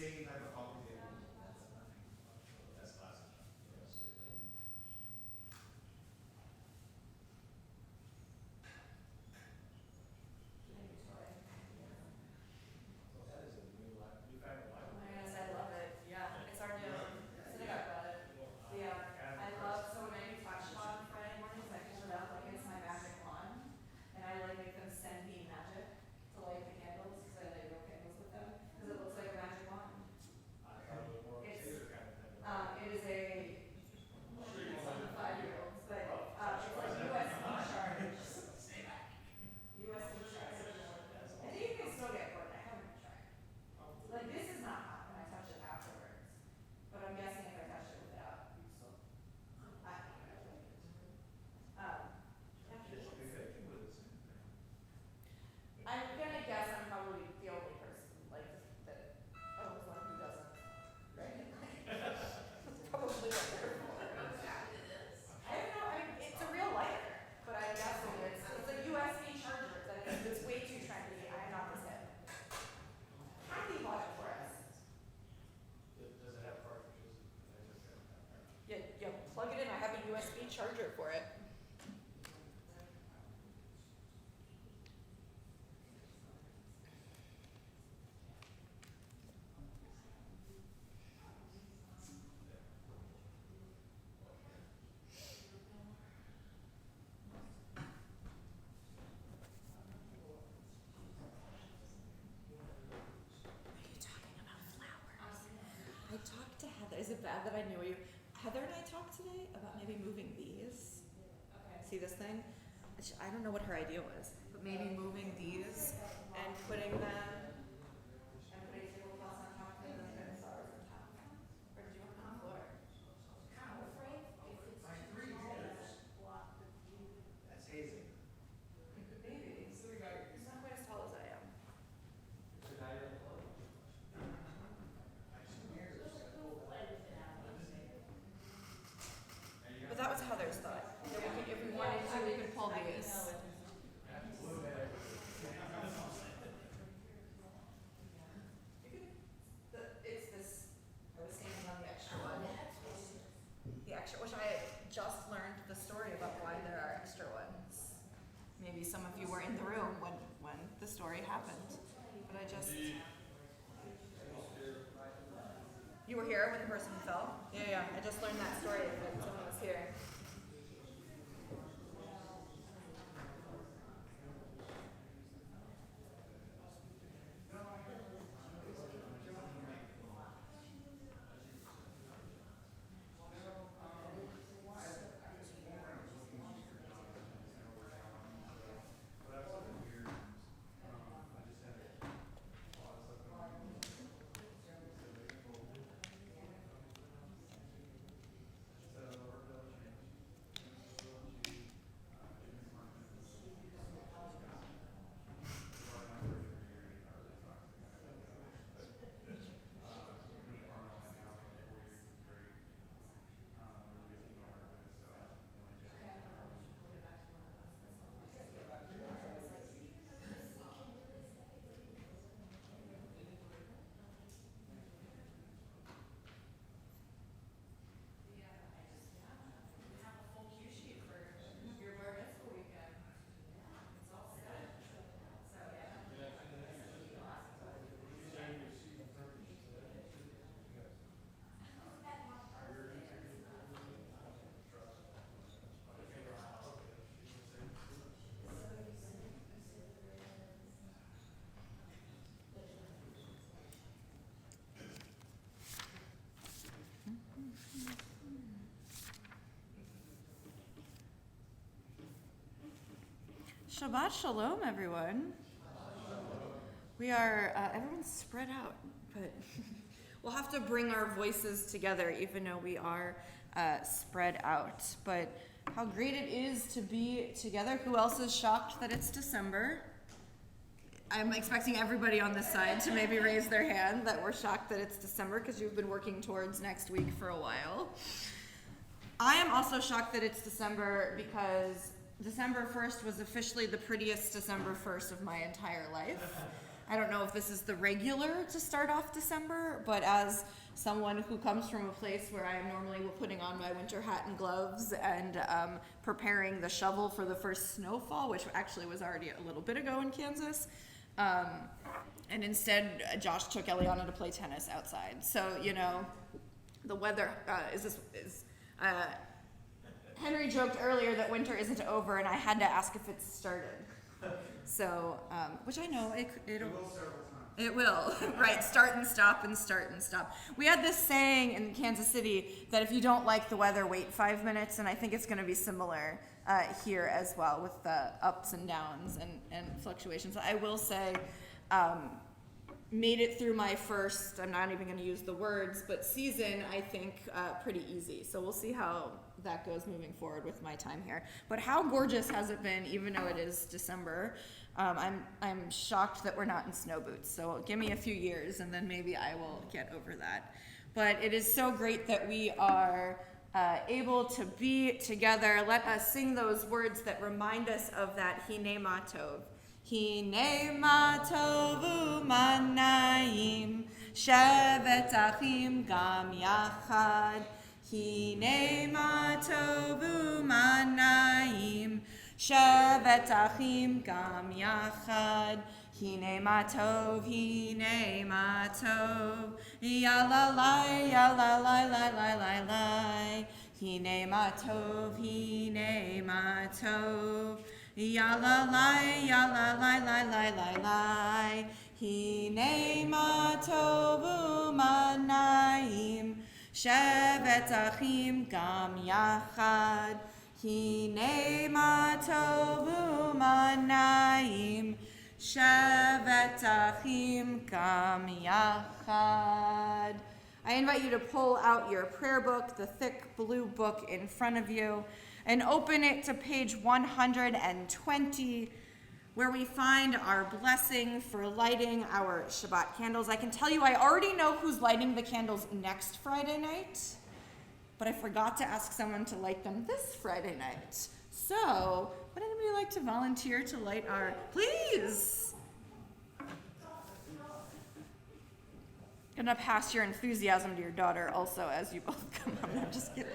same type of coffee table. That's classic. So that is a new life, new kind of life. Yes, I love it. Yeah, it's our new synagogue about it. Yeah, I love, so when I do touch on Friday mornings, I pull it out like it's my magic wand. And I like make them send me magic to light the candles, because I light real candles with them, because it looks like a magic wand. I thought it was more of a It's, taser kind of thing. It is a, it's on the 5-year-olds, but, it's like USB charge. USB charge. I think you can still get one, I haven't tried. Like, this is not hot when I touch it afterwards, but I'm guessing if I touch it without, I'm gonna guess I'm probably the only person, like, that, the one who doesn't, right? That's probably what they're for. I don't know, I mean, it's a real lighter, but I'm guessing it's a USB charger, that it's way too trendy, I'm not this hip. Kathy bought it for us. Does it have cartridges? You plug it in, I have a USB charger for it. I talked to Heather. Is it bad that I knew you? Heather and I talked today about maybe moving these. Okay. See this thing? I don't know what her idea was, but maybe moving these and putting them and putting tablecloths on top of them and then flowers on top. Or do you want them on the floor? I'm afraid if it's too tall, it's block the view. That's hazing. Maybe. He's not quite as tall as I am. But that was Heather's thought. That if we wanted to, we could pull these. It's this, I was standing on the extra one. The extra, which I just learned the story about why there are extra ones. Maybe some of you were in the room when the story happened. But I just... You were here when the person fell? Yeah. I just learned that story when someone was here. Shabbat Shalom, everyone. We are, everyone's spread out, but we'll have to bring our voices together even though we are spread out. But how great it is to be together. Who else is shocked that it's December? I'm expecting everybody on this side to maybe raise their hand that we're shocked that it's December because you've been working towards next week for a while. I am also shocked that it's December because December 1st was officially the prettiest December 1st of my entire life. I don't know if this is the regular to start off December, but as someone who comes from a place where I am normally putting on my winter hat and gloves and preparing the shovel for the first snowfall, which actually was already a little bit ago in Kansas, and instead Josh took Eliana to play tennis outside. So, you know, the weather Henry joked earlier that winter isn't over, and I had to ask if it's started. So, which I know it'll will several times. it will, right? Start and stop and start and stop. We had this saying in Kansas City that if you don't like the weather, wait 5 minutes, and I think it's going to be similar here as well with the ups and downs and fluctuations. I will say, made it through my first, I'm not even going to use the words, but season, I think, pretty easy. So we'll see how that goes moving forward with my time here. But how gorgeous has it been, even though it is December? I'm shocked that we're not in snow boots. So give me a few years and then maybe I will get over that. But it is so great that we are able to be together. Let us sing those words that remind us of that Hine Matov. Hine Matov Umanayim Shevet Achim Gam Yachad. Hine Matov Umanayim Shevet Achim Gam Yachad. Hine Matov Yalalai Yalalai Lai Lai Lai Lai. Hine Matov Yalalai Yalalai Lai Lai Lai Lai. Hine Matov Umanayim Shevet Achim Gam Yachad. Hine Matov Umanayim Shevet Achim Gam Yachad. I invite you to pull out your prayer book, the thick blue book in front of you, and open it to page 120, where we find our blessing for lighting our Shabbat candles. I can tell you I already know who's lighting the candles next Friday night, but I forgot to ask someone to light them this Friday night. So, would anybody like to volunteer to light our, please? Gonna pass your enthusiasm to your daughter also as you both come up. I'm just kidding.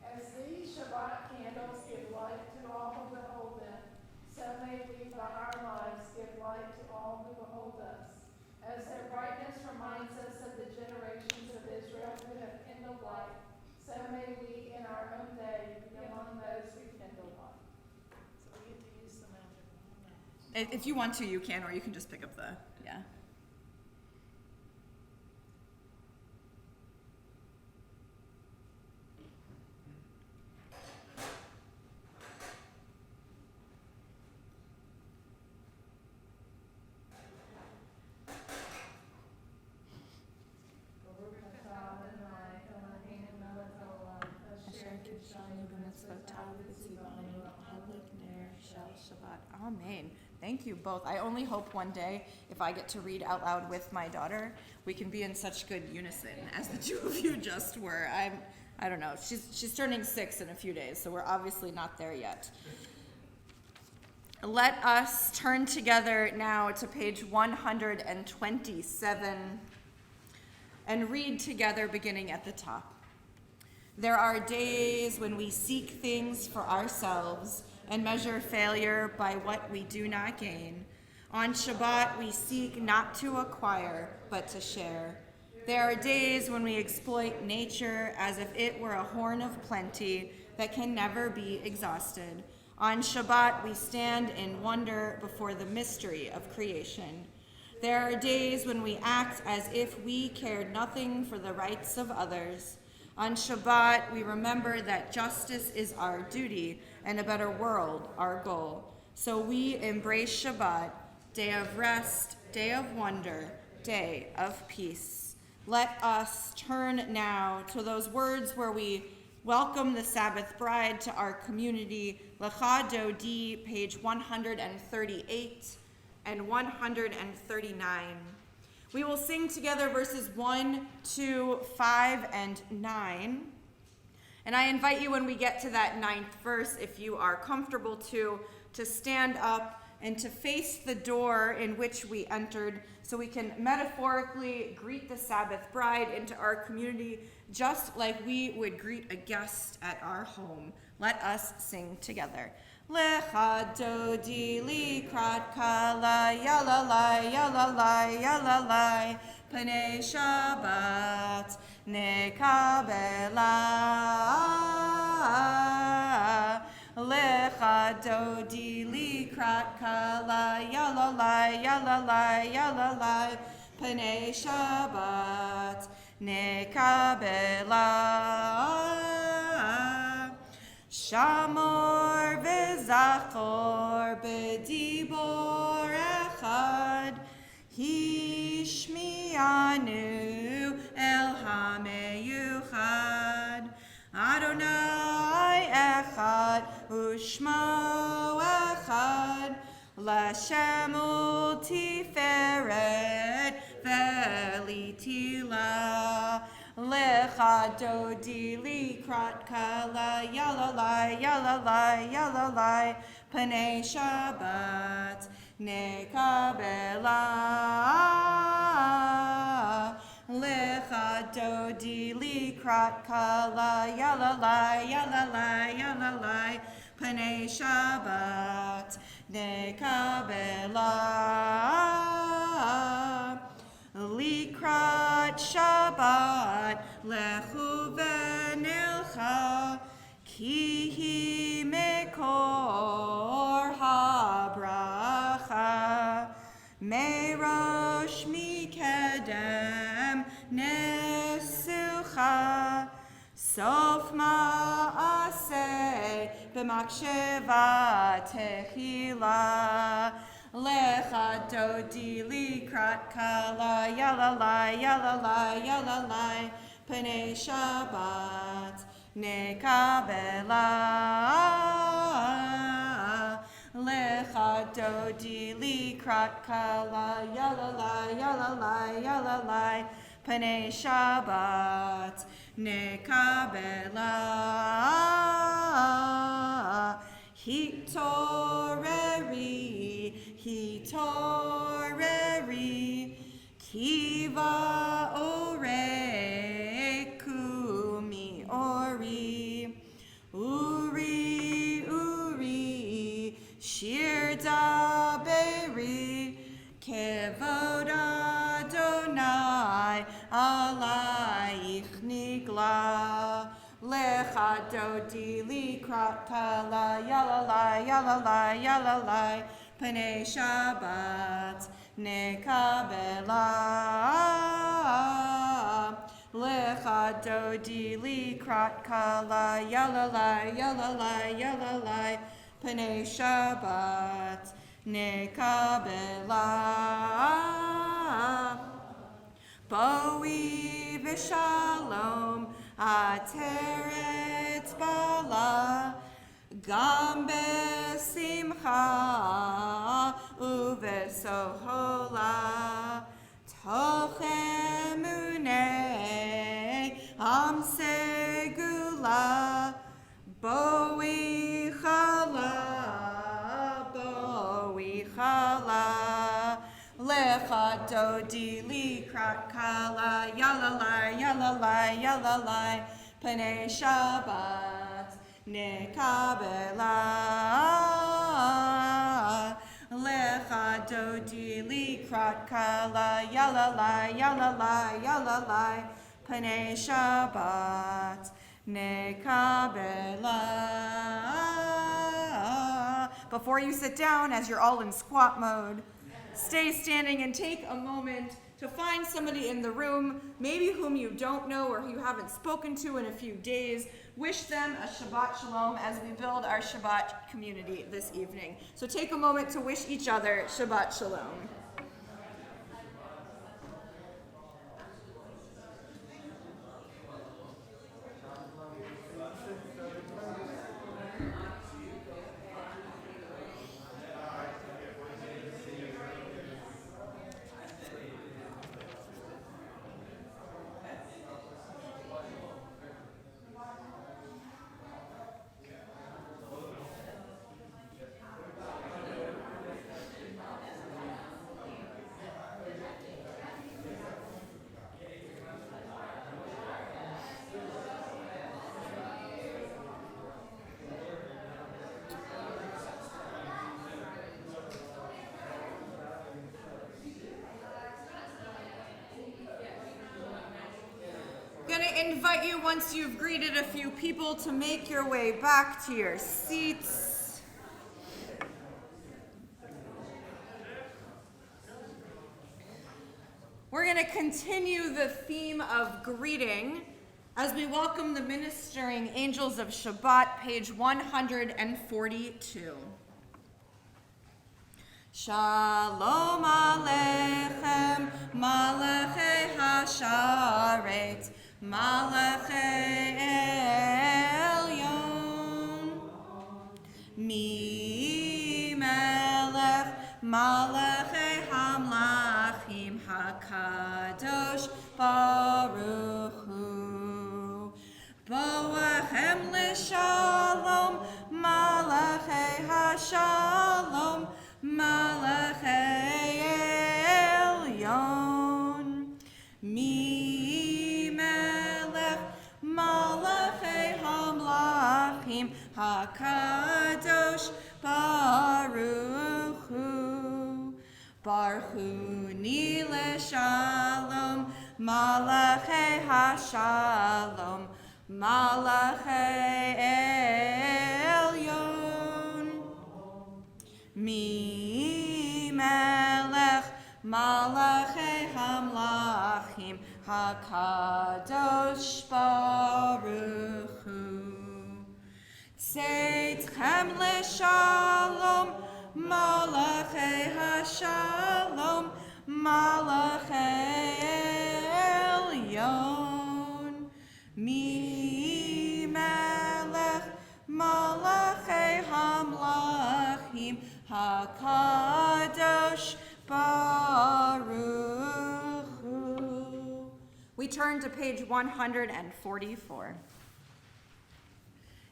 As these Shabbat candles give light to all who behold them, so may we by our lives give light to all who behold us. As their brightness reminds us of the generations of Israel who have kindled light, so may we in our own day be among those who kindle light. So we get to use the magic. If you want to, you can, or you can just pick up the, yeah. Amen. Thank you both. I only hope one day, if I get to read out loud with my daughter, we can be in such good unison as the two of you just were. I don't know. She's turning 6 in a few days, so we're obviously not there yet. Let us turn together now to page 127 and read together beginning at the top. There are days when we seek things for ourselves and measure failure by what we do not gain. On Shabbat, we seek not to acquire, but to share. There are days when we exploit nature as if it were a horn of plenty that can never be exhausted. On Shabbat, we stand in wonder before the mystery of creation. There are days when we act as if we cared nothing for the rights of others. On Shabbat, we remember that justice is our duty and a better world our goal. So we embrace Shabbat, day of rest, day of wonder, day of peace. Let us turn now to those words where we welcome the Sabbath bride to our community, Lecha Dodi, page 138 and 139. We will sing together verses 1, 2, 5, and 9. And I invite you, when we get to that 9th verse, if you are comfortable to stand up and to face the door in which we entered, so we can metaphorically greet the Sabbath bride into our community just like we would greet a guest at our home. Let us sing together. Lecha dodi likrat kala yalalai yalalai yalalai Panei Shabbat nekabela Lecha dodi likrat kala yalalai yalalai yalalai Panei Shabbat nekabela Shamor v'zachor b'dibor echad Hishmianu el hameyuchad Adonai echad u'shmo echad L'Shem u'tiferet ve'litila Lecha dodi likrat kala yalalai yalalai yalalai Panei Shabbat nekabela Lecha dodi likrat kala yalalai yalalai yalalai Panei Shabbat nekabela Likrat Shabbat lechu v'nelcha ki hi mekor habracha merosh mikedem nesucha sof ma'aseh b'maksheva tehila Lecha dodi likrat kala yalalai yalalai yalalai Panei Shabbat nekabela Lecha dodi likrat kala yalalai yalalai yalalai Panei Shabbat nekabela Hitoreri, kiva ore kumi ori, uri, shir daberi, kevod Adonai, alaich nigla. Lecha dodi likrat kala yalalai yalalai yalalai Panei Shabbat nekabela Lecha dodi likrat kala yalalai yalalai yalalai Panei Shabbat nekabela Boi v'shalom Ateret bala Gam besimcha Uvesohola Toch emunei Am segula Boi chala Lecha dodi likrat kala yalalai yalalai yalalai Panei Shabbat nekabela Lecha dodi likrat kala yalalai yalalai yalalai Panei Shabbat nekabela. Before you sit down, as you're all in squat mode, stay standing and take a moment to find somebody in the room, maybe whom you don't know or who you haven't spoken to in a few days. Wish them a Shabbat Shalom as we build our Shabbat community this evening. So take a moment to wish each other Shabbat Shalom. invite you, once you've greeted a few people, to make your way back to your seats. We're going to continue the theme of greeting as we welcome the ministering angels of Shabbat, page 142. Shalom Aleichem, Malachei Hasharet, Malachei Elyon, Mi Melech, Malachei Hamlachim, HaKadosh Baruch Hu, Boachem L'Shalom, Malachei Hashalom, Malachei Elyon, Mi Melech, Malachei Hamlachim, HaKadosh Baruch Hu, Baruch Hu Ni L'Shalom, Malachei Hashalom, Malachei Elyon, Mi Melech, Malachei Hamlachim, HaKadosh Baruch Hu. Tzeitzchem L'Shalom, Malachei Hashalom, Malachei Elyon, Mi Melech, Malachei Hamlachim, HaKadosh Baruch Hu. We turn to page 144.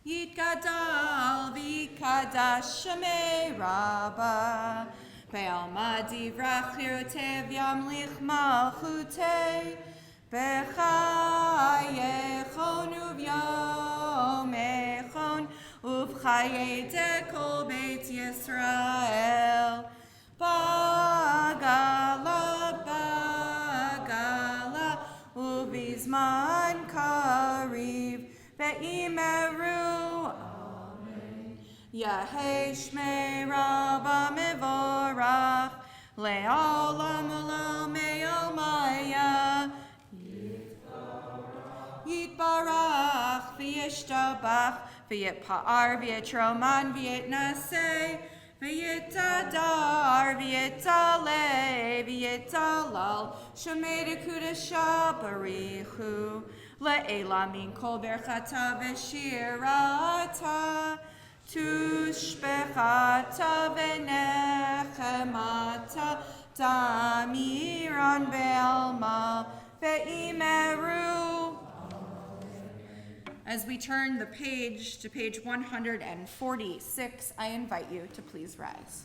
Yitgadal v'yikadash Shemei Rabbah, Be'alma divrach lirotev yamlich malchutei, B'chayechon uvyomechon, Uv'chayei dekol Beit Yisrael, Bagala, Uvizman kariv, Ve'imeru, Amen. Yahei Shmei Rabbah Mevorach, Le'olam olam me'almaya, Yitbarach v'yishtabach, v'yitpa'ar v'yitroman v'yitnaseh, v'yitadar v'yitaleh v'yitalal, Shemei dekudasha barichu, Le'ela min kol berchata v'shirata, tushbechata v'nechemata, damiran ve'alma ve'imeru. As we turn the page to page 146, I invite you to please rise.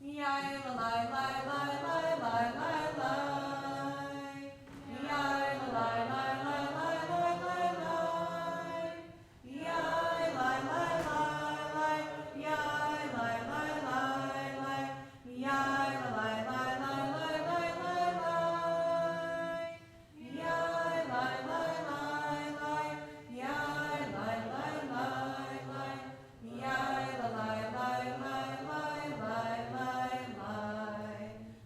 Yai la lai lai lai lai lai lai lai. Yai la lai lai lai lai lai lai lai. Yai lai lai lai lai. Yai lai lai lai lai. Yai la lai lai lai lai lai lai lai. Yai lai lai lai lai. Yai lai lai lai lai. Yai la lai lai lai lai lai.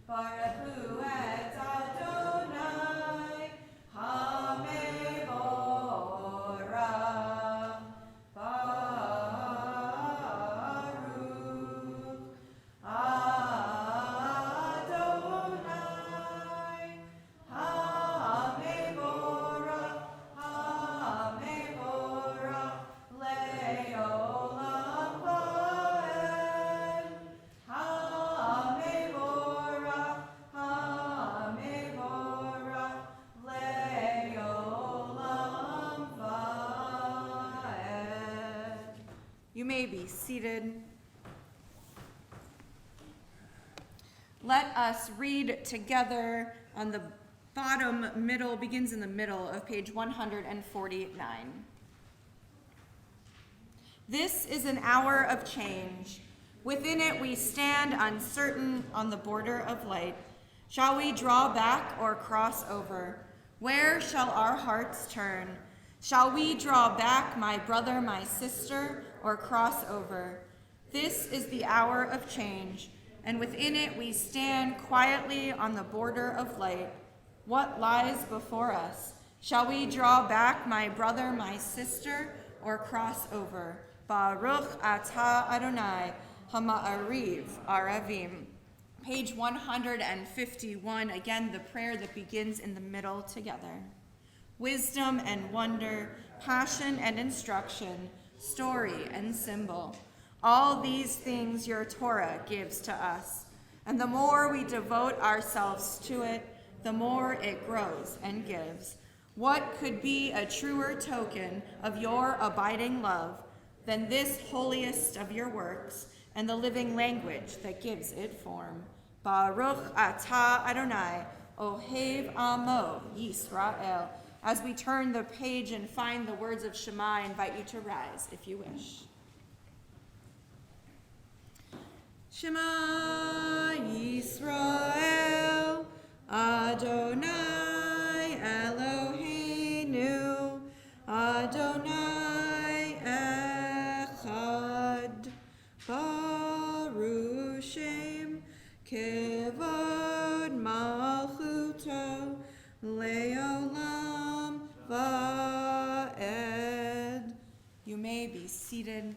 Baruch et Adonai, HaMevorach, Baruch Adonai, HaMevorach, HaMevorach, Le'olam Va'ed, HaMevorach, HaMevorach, Le'olam Va'ed. You may be seated. Let us read together on the bottom middle, begins in the middle of page 149. This is an hour of change. Within it we stand uncertain on the border of light. Shall we draw back or cross over? Where shall our hearts turn? Shall we draw back, my brother, my sister, or cross over? This is the hour of change, and within it we stand quietly on the border of light. What lies before us? Shall we draw back, my brother, my sister, or cross over? Baruch atah Adonai, hama'ariv aravim. Page 151, again, the prayer that begins in the middle together. Wisdom and wonder, passion and instruction, story and symbol. All these things your Torah gives to us. And the more we devote ourselves to it, the more it grows and gives. What could be a truer token of your abiding love than this holiest of your works and the living language that gives it form? Baruch atah Adonai, Ohev Amo Yisrael. As we turn the page and find the words of Shema, I invite you to rise if you wish. Shema Yisrael, Adonai Eloheinu, Adonai Echad, Baruch Shem, Kevod Malchuto, Leolam Va'ed. You may be seated.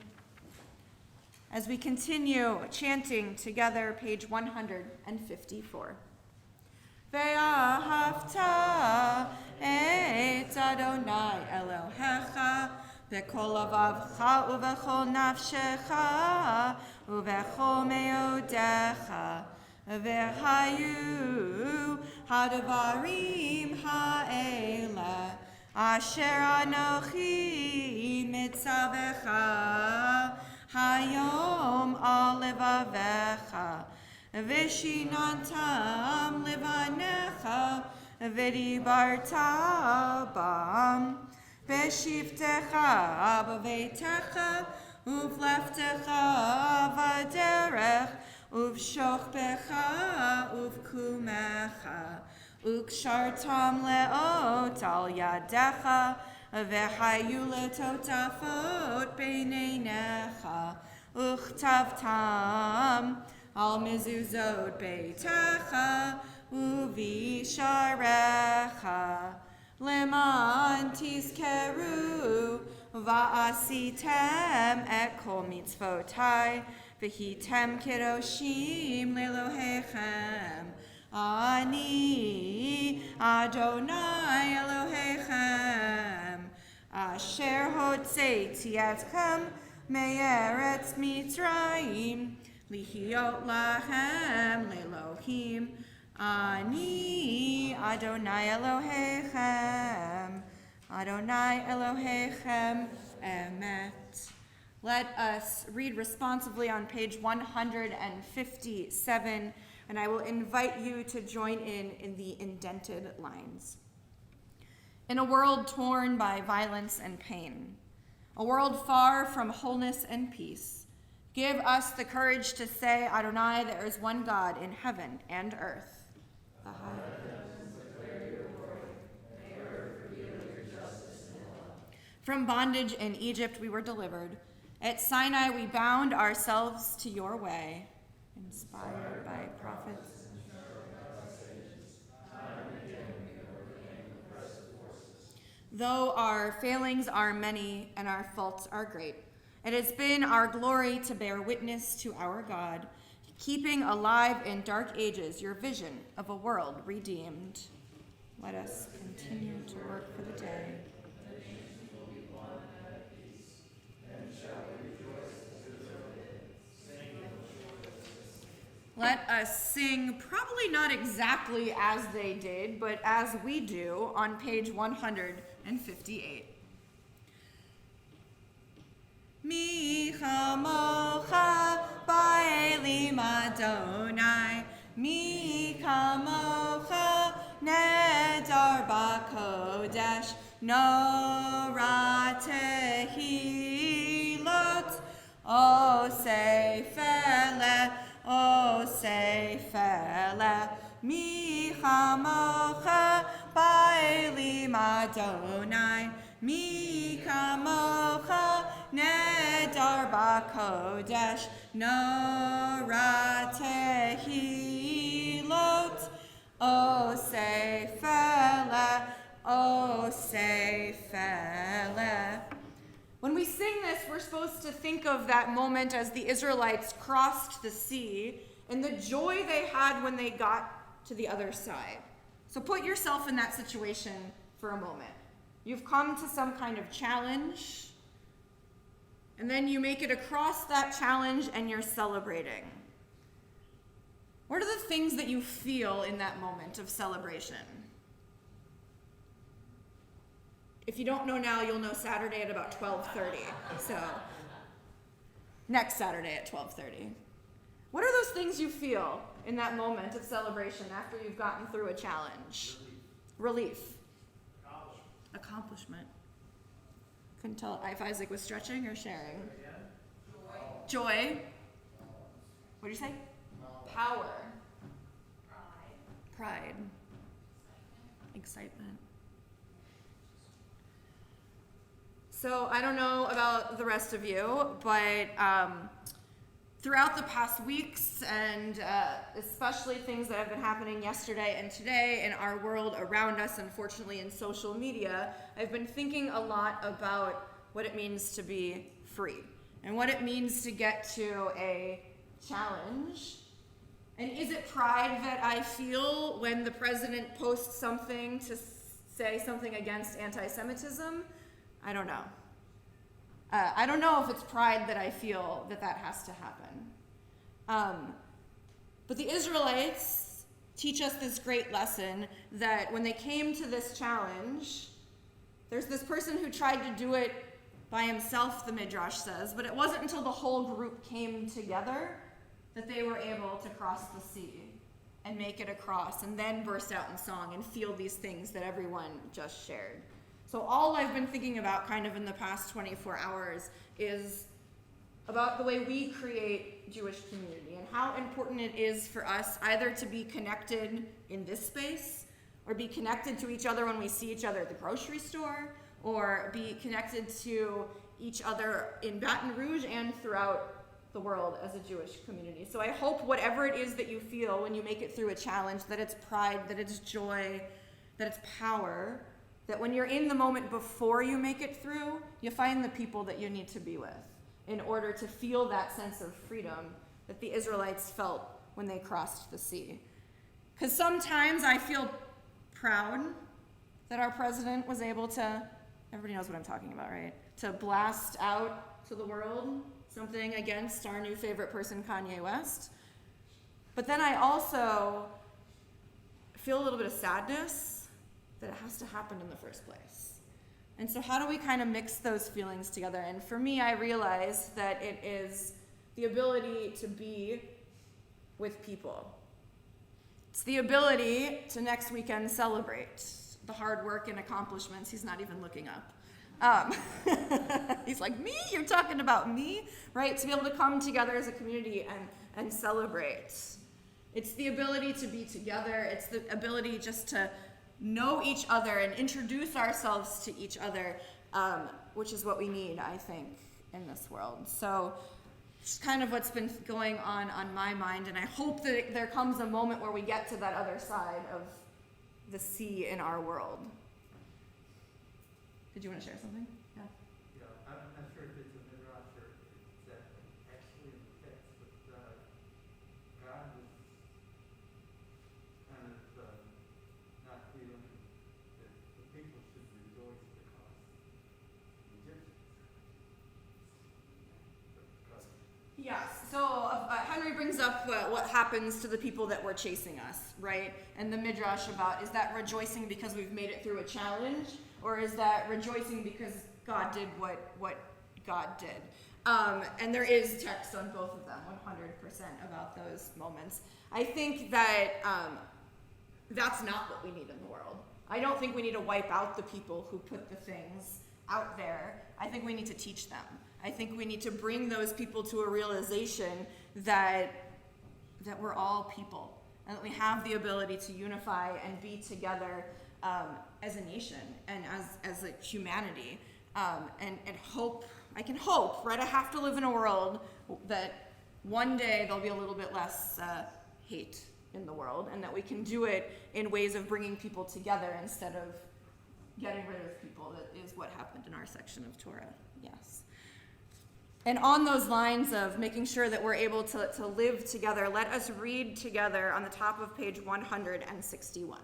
As we continue chanting together, page 154. Ve'ahavta et Adonai Elohecha b'kol lavavcha u'v'chol nafshecha u'v'chol me'odecha ve'hayu hadavarim ha'ela asher anochi mitzavecha hayom al levavecha vishinantam levanecha v'dibarta bam b'shivtecha b'veitecha uvleftecha v'derech uv'shochbecha uv'kumecha ukshartam leot al yadecha v'hayu letotafot b'neinecha uchtavtam al mezuzot beitecha uvisharecha leman tizkeru va'asitem et kol mitzvotai v'hitem kedoshim lelohechem ani Adonai Elohechem asher hotzeiti etchem me'eretz Mitzrayim lihiot lahem lelohim ani Adonai Elohechem Adonai Elohechem emet. Let us read responsively on page 157, and I will invite you to join in the indented lines. In a world torn by violence and pain, a world far from wholeness and peace, give us the courage to say, Adonai, there is one God in heaven and earth. The high heavens declare your glory, and the earth reveal your justice and love. From bondage in Egypt we were delivered. At Sinai we bound ourselves to your way, inspired by prophets. Though our failings are many and our faults are great, it has been our glory to bear witness to our God, keeping alive in dark ages your vision of a world redeemed. Let us continue to work for the day. Let us sing, probably not exactly as they did, but as we do on page 158. Mi chamocha ba'elim Adonai, mi chamocha nedar ba'kodesh, nora tehilot, o sefele, O Seifele, mi Adonai, mi kamocha nedar bakodesh, nora tehilot, o sefele. When we sing this, we're supposed to think of that moment as the Israelites crossed the sea and the joy they had when they got to the other side. So put yourself in that situation for a moment. You've come to some kind of challenge, and then you make it across that challenge and you're celebrating. What are the things that you feel in that moment of celebration? If you don't know now, you'll know Saturday at about 12:30. So, next Saturday at 12:30. What are those things you feel in that moment of celebration after you've gotten through a challenge? Relief. Accomplishment. Couldn't tell if Isaac was stretching or sharing. Joy. What did you say? Power. Pride. Excitement. So I don't know about the rest of you, but throughout the past weeks and especially things that have been happening yesterday and today in our world around us, unfortunately in social media, I've been thinking a lot about what it means to be free and what it means to get to a challenge. And is it pride that I feel when the president posts something to say something against anti-Semitism? I don't know. I don't know if it's pride that I feel that has to happen. But the Israelites teach us this great lesson that when they came to this challenge, there's this person who tried to do it by himself, the Midrash says, but it wasn't until the whole group came together that they were able to cross the sea and make it across and then burst out in song and feel these things that everyone just shared. So all I've been thinking about kind of in the past 24 hours is about the way we create Jewish community and how important it is for us either to be connected in this space or be connected to each other when we see each other at the grocery store or be connected to each other in Baton Rouge and throughout the world as a Jewish community. So I hope whatever it is that you feel when you make it through a challenge, that it's pride, that it's joy, that it's power, that when you're in the moment before you make it through, you find the people that you need to be with in order to feel that sense of freedom that the Israelites felt when they crossed the sea. Because sometimes I feel proud that our president was able to, everybody knows what I'm talking about, right? To blast out to the world something against our new favorite person, Kanye West. But then I also feel a little bit of sadness that it has to happen in the first place. And so how do we kind of mix those feelings together? And for me, I realized that it is the ability to be with people. It's the ability to next weekend celebrate the hard work and accomplishments. He's not even looking up. He's like, me? You're talking about me? Right? To be able to come together as a community and celebrate. It's the ability to be together. It's the ability just to know each other and introduce ourselves to each other, which is what we need, I think, in this world. So it's kind of what's been going on my mind, and I hope that there comes a moment where we get to that other side of the sea in our world. Did you want to share something? Yeah. Yeah, I'm not sure if it's a midrash or it's actually in the text, but God was kind of not feeling that the people should rejoice because the Egyptians. Yes. So Henry brings up what happens to the people that were chasing us, right? And the midrash about, is that rejoicing because we've made it through a challenge, or is that rejoicing because God did what God did? And there is text on both of them, 100% about those moments. I think that that's not what we need in the world. I don't think we need to wipe out the people who put the things out there. I think we need to teach them. I think we need to bring those people to a realization that we're all people and that we have the ability to unify and be together as a nation and as a humanity, and hope. I can hope, right? I have to live in a world that one day there'll be a little bit less hate in the world, and that we can do it in ways of bringing people together instead of getting rid of people. That is what happened in our section of Torah. Yes. And on those lines of making sure that we're able to live together, let us read together on the top of page 161.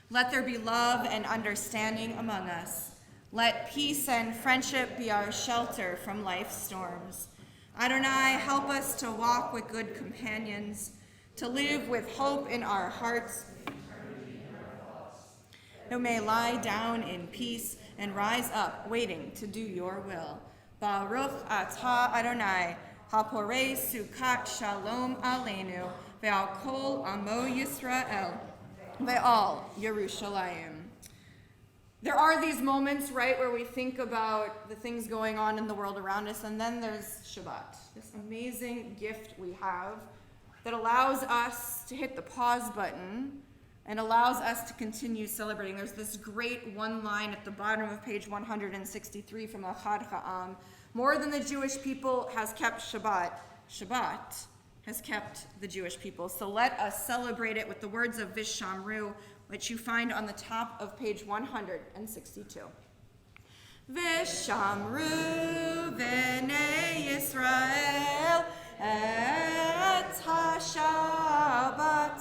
Let there be love and understanding among us. Let peace and friendship be our shelter from life's storms. Adonai, help us to walk with good companions, to live with hope in our hearts, who may lie down in peace and rise up, waiting to do your will. Baruch atah Adonai, haporei sukat shalom aleinu, ve'al kol amo Yisrael, ve'al Yerushalayim. There are these moments, right, where we think about the things going on in the world around us, and then there's Shabbat, this amazing gift we have that allows us to hit the pause button and allows us to continue celebrating. There's this great one line at the bottom of page 163 from Achad Ha'am. More than the Jewish people has kept Shabbat, Shabbat has kept the Jewish people. So let us celebrate it with the words of Vishamru, which you find on the top of page 162. Vishamru v'nei Yisrael et ha-Shabbat,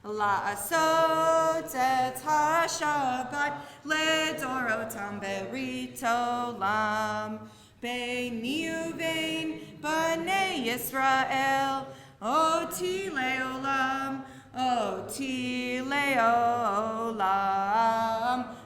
la'asot et ha-Shabbat ledorotam berit olam, beini uvein b'nei Yisrael oti leolam, oti leolam,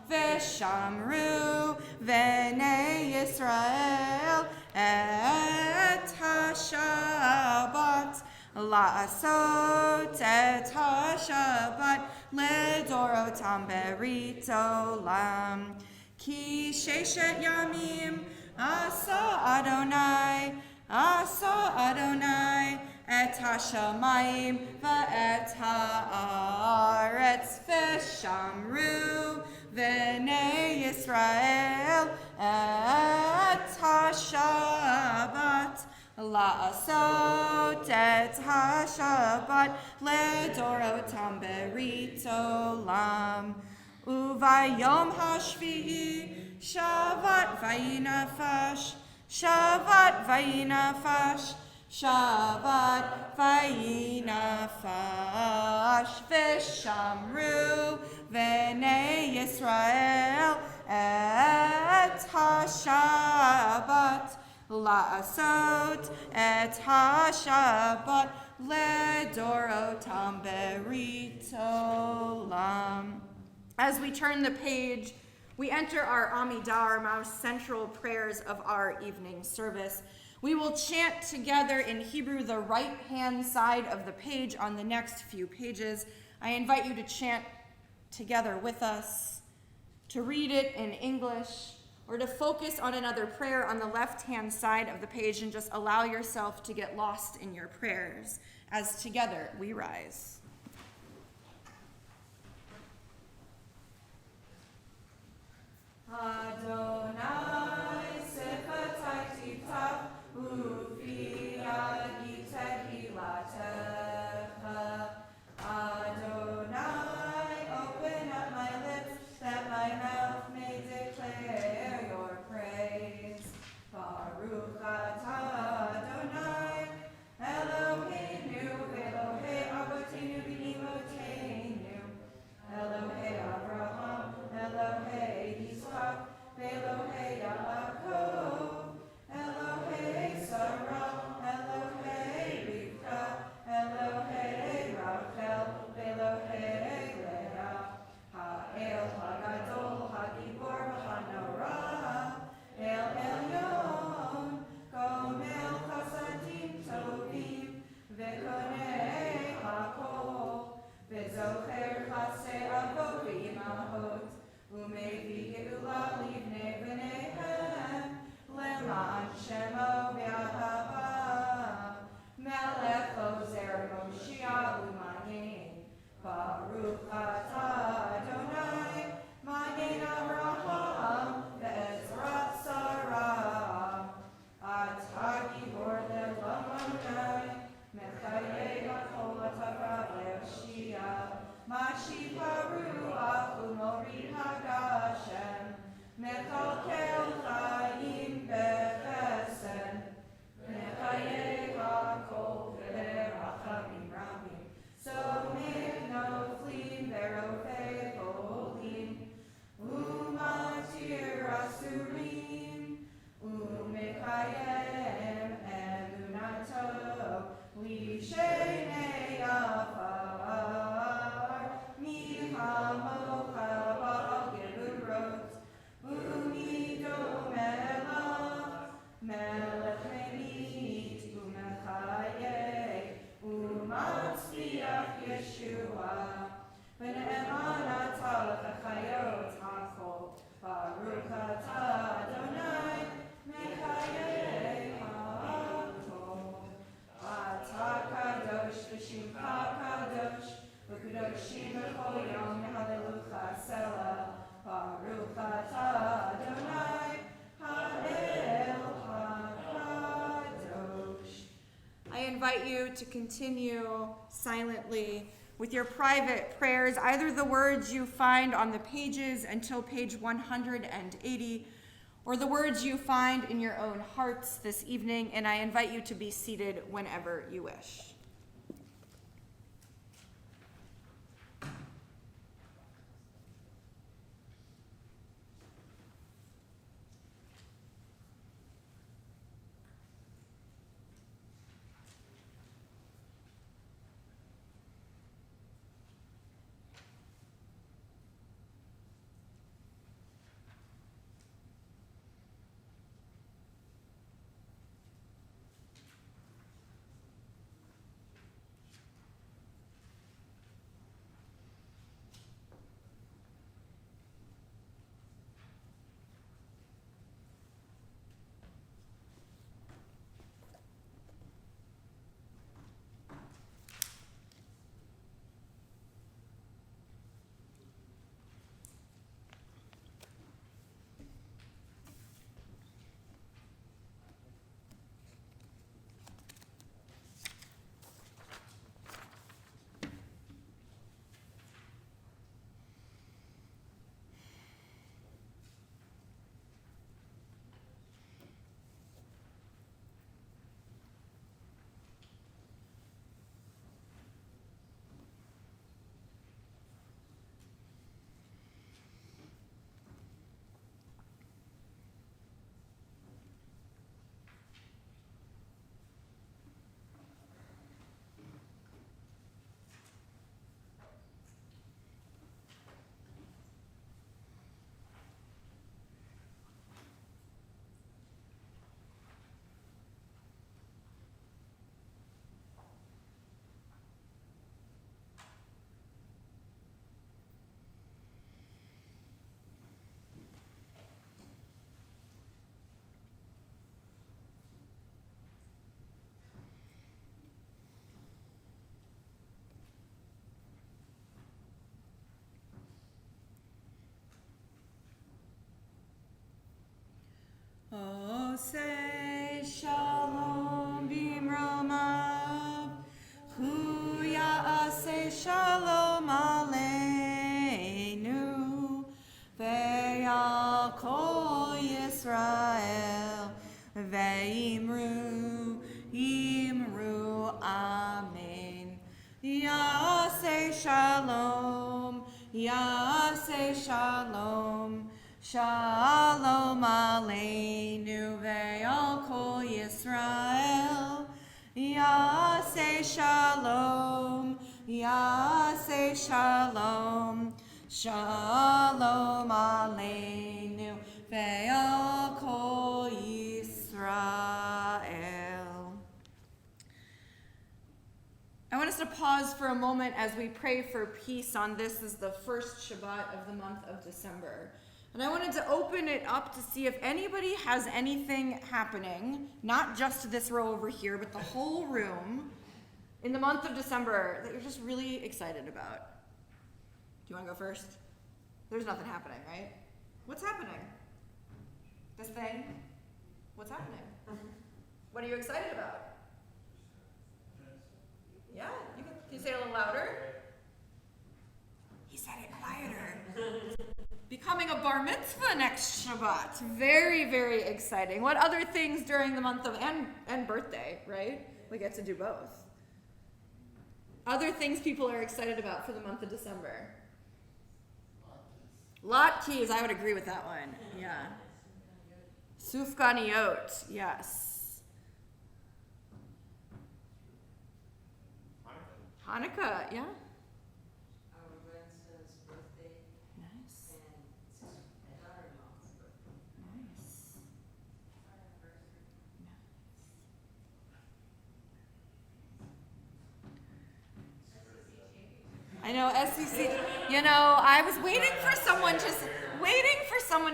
v'shamru v'nei Yisrael et ha-Shabbat, la'asot et ha-Shabbat ledorotam berit olam. Ki sheshet yamim asa Adonai et ha-shamayim v'et ha'aretz, v'shamru v'nei Yisrael et ha-Shabbat, la'asot et ha-Shabbat ledorotam berit olam. Uvayom hashvi'i Shabbat vayinafash, Shabbat vayinafash, Shabbat vayinafash, v'shamru v'nei Yisrael et ha-Shabbat, la'asot et ha-Shabbat ledorotam berit olam. As we turn the page, we enter our Amidah, our most central prayers of our evening service. We will chant together in Hebrew the right-hand side of the page on the next few pages. I invite you to chant together with us, to read it in English, or to focus on another prayer on the left-hand side of the page and just allow yourself to get lost in your prayers as together we rise. Adonai sefatai tiftav ufi agita hilatecha. Adonai, open up my lips that my mouth may declare your praise. Baruch atah Adonai, Eloheinu, Elohei Avotenu v'Imoteinu, Elohei Avraham, Elohei Yitzchak, Elohei Yaakov, Elohei Sarah, Elohei Rivka, Elohei Rachel, Elohei Leah, Ha'el Hagadol, Hagibor V'Hanorah, El Elyon, Gomel Chasadim Tovim, V'konei Hakol, V'zocher Chasei Avot V'imahot, Umevi Geula Livnei B'neihem, Leman Shemo V'Ahava, Melech Ozer Moshiach U'Mayin. invite you to continue silently with your private prayers, either the words you find on the pages until page 180, or the words you find in your own hearts this evening, and I invite you to be seated whenever you wish. Oh, say shalom bimromav, hu ya'aseh shalom aleinu, ve'al kol Yisrael, ve'imru, imru, amen. Ya'aseh shalom, ya'aseh shalom, Shalom aleinu ve'al kol Yisrael. Yaseh shalom, yaseh shalom. Shalom aleinu ve'al kol Yisrael. I want us to pause for a moment as we pray for peace on this is the first Shabbat of the month of December. And I wanted to open it up to see if anybody has anything happening, not just this row over here, but the whole room, in the month of December that you're just really excited about. Do you want to go first? There's nothing happening, right? What's happening? This thing? What's happening? What are you excited about? Yeah, can you say it a little louder? He said it quieter. Becoming a bar mitzvah next Shabbat. Very, very exciting. What other things during the month of, and birthday, right? We get to do both. Other things people are excited about for the month of December. Latkes, I would agree with that one. Yeah. Sufganiyot, yes. Hanukkah, yeah. Our grandson's birthday Nice. and daughter-in-law's birthday. Nice. I know SEC. You know, I was waiting for someone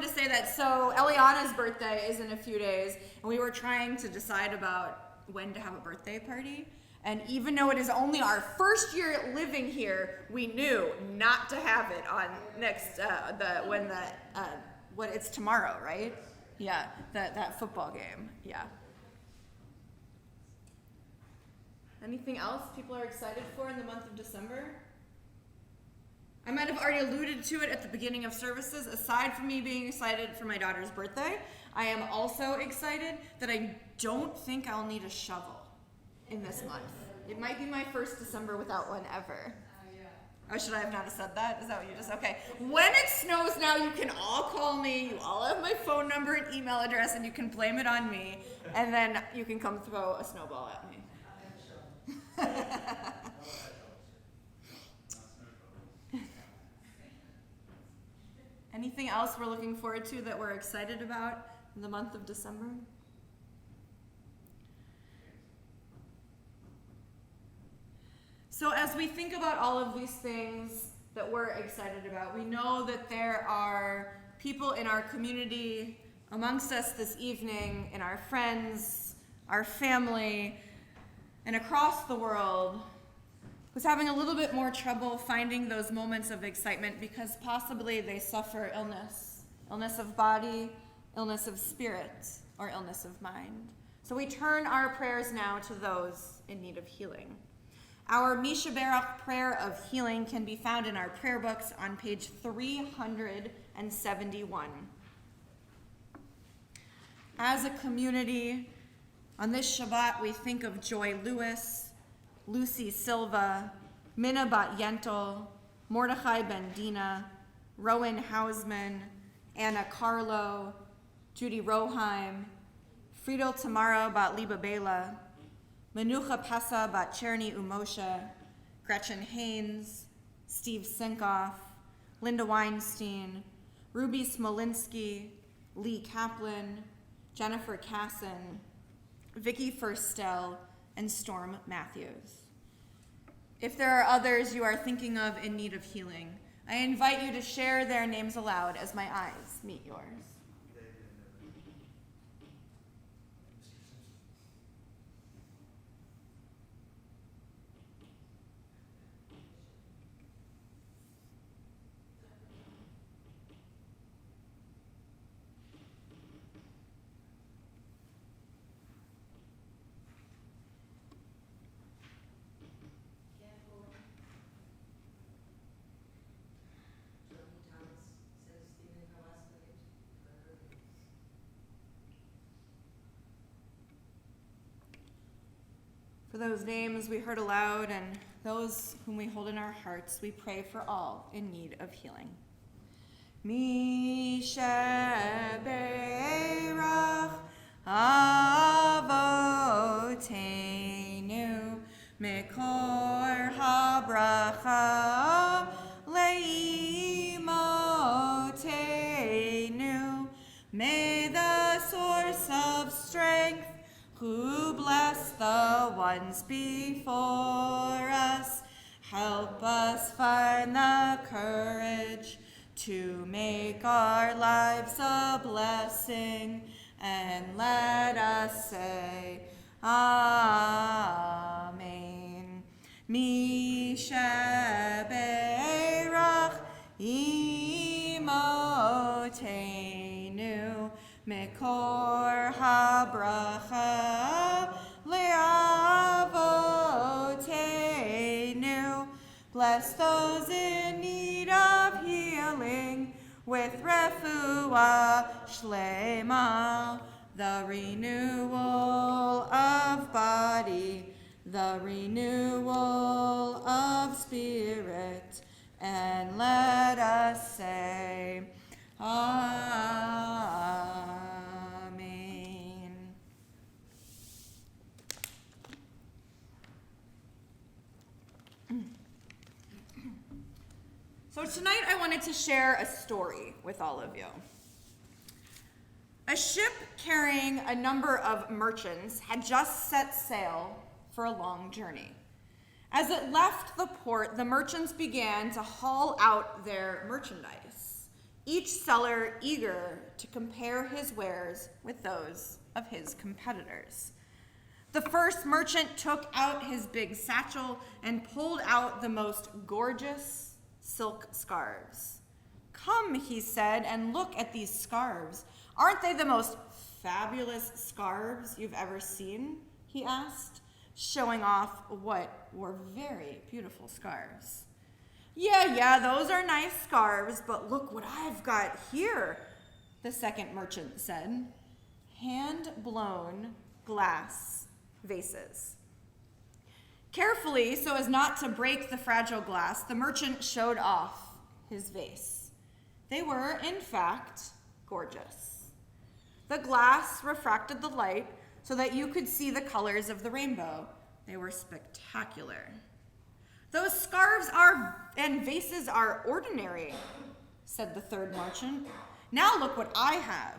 to say that. So Eliana's birthday is in a few days, and we were trying to decide about when to have a birthday party. And even though it is only our first year living here, we knew not to have it on next it's tomorrow, right? Yeah, that football game. Yeah. Anything else people are excited for in the month of December? I might have already alluded to it at the beginning of services. Aside from me being excited for my daughter's birthday, I am also excited that I don't think I'll need a shovel in this month. It might be my first December without one ever. Oh, should I have not said that? Is that what you just, okay. When it snows now, you can all call me. You all have my phone number and email address, and you can blame it on me. And then you can come throw a snowball at me. Anything else we're looking forward to that we're excited about in the month of December? So as we think about all of these things that we're excited about, we know that there are people in our community amongst us this evening, and our friends, our family, and across the world who's having a little bit more trouble finding those moments of excitement because possibly they suffer illness of body, illness of spirit, or illness of mind. So we turn our prayers now to those in need of healing. Our UJCBR prayer of healing can be found in our prayer books on page 371. As a community, on this Shabbat, we think of Joy Lewis, Lucy Silva, Minna Bat Yentl, Mordechai Bendina, Rowan Hausman, Anna Carlo, Judy Roheim, Friedel Tamara Bat Liba Bela, Menucha Pesa Bat Cherny Umosha, Gretchen Haynes, Steve Sinkoff, Linda Weinstein, Ruby Smolinski, Lee Kaplan, Jennifer Casson, Vicky Furstel, and Storm Matthews. If there are others you are thinking of in need of healing, I invite you to share their names aloud as my eyes meet yours. For those names we heard aloud and those whom we hold in our hearts, we pray for all in need of healing. UJCBR Avotenu Mikor habracha leimotenu. May the source of strength who bless the ones before us, help us find the courage to make our lives a blessing, and let us say, Amen. UJCBR imotenu Mikor habracha leavotenu. Bless those in need of healing with refuah shlema, the renewal of body, the renewal of spirit, and let us say, Amen. So tonight I wanted to share a story with all of you. A ship carrying a number of merchants had just set sail for a long journey. As it left the port, the merchants began to haul out their merchandise, each seller eager to compare his wares with those of his competitors. The first merchant took out his big satchel and pulled out the most gorgeous silk scarves. Come, he said, and look at these scarves. Aren't they the most fabulous scarves you've ever seen? He asked. showing off what were very beautiful scarves. Yeah, those are nice scarves, but look what I've got here, the second merchant said. Hand-blown glass vases. Carefully, so as not to break the fragile glass, the merchant showed off his vase. They were, in fact, gorgeous. The glass refracted the light so that you could see the colors of the rainbow. They were spectacular. Those scarves and vases are ordinary, said the third merchant. Now look what I have.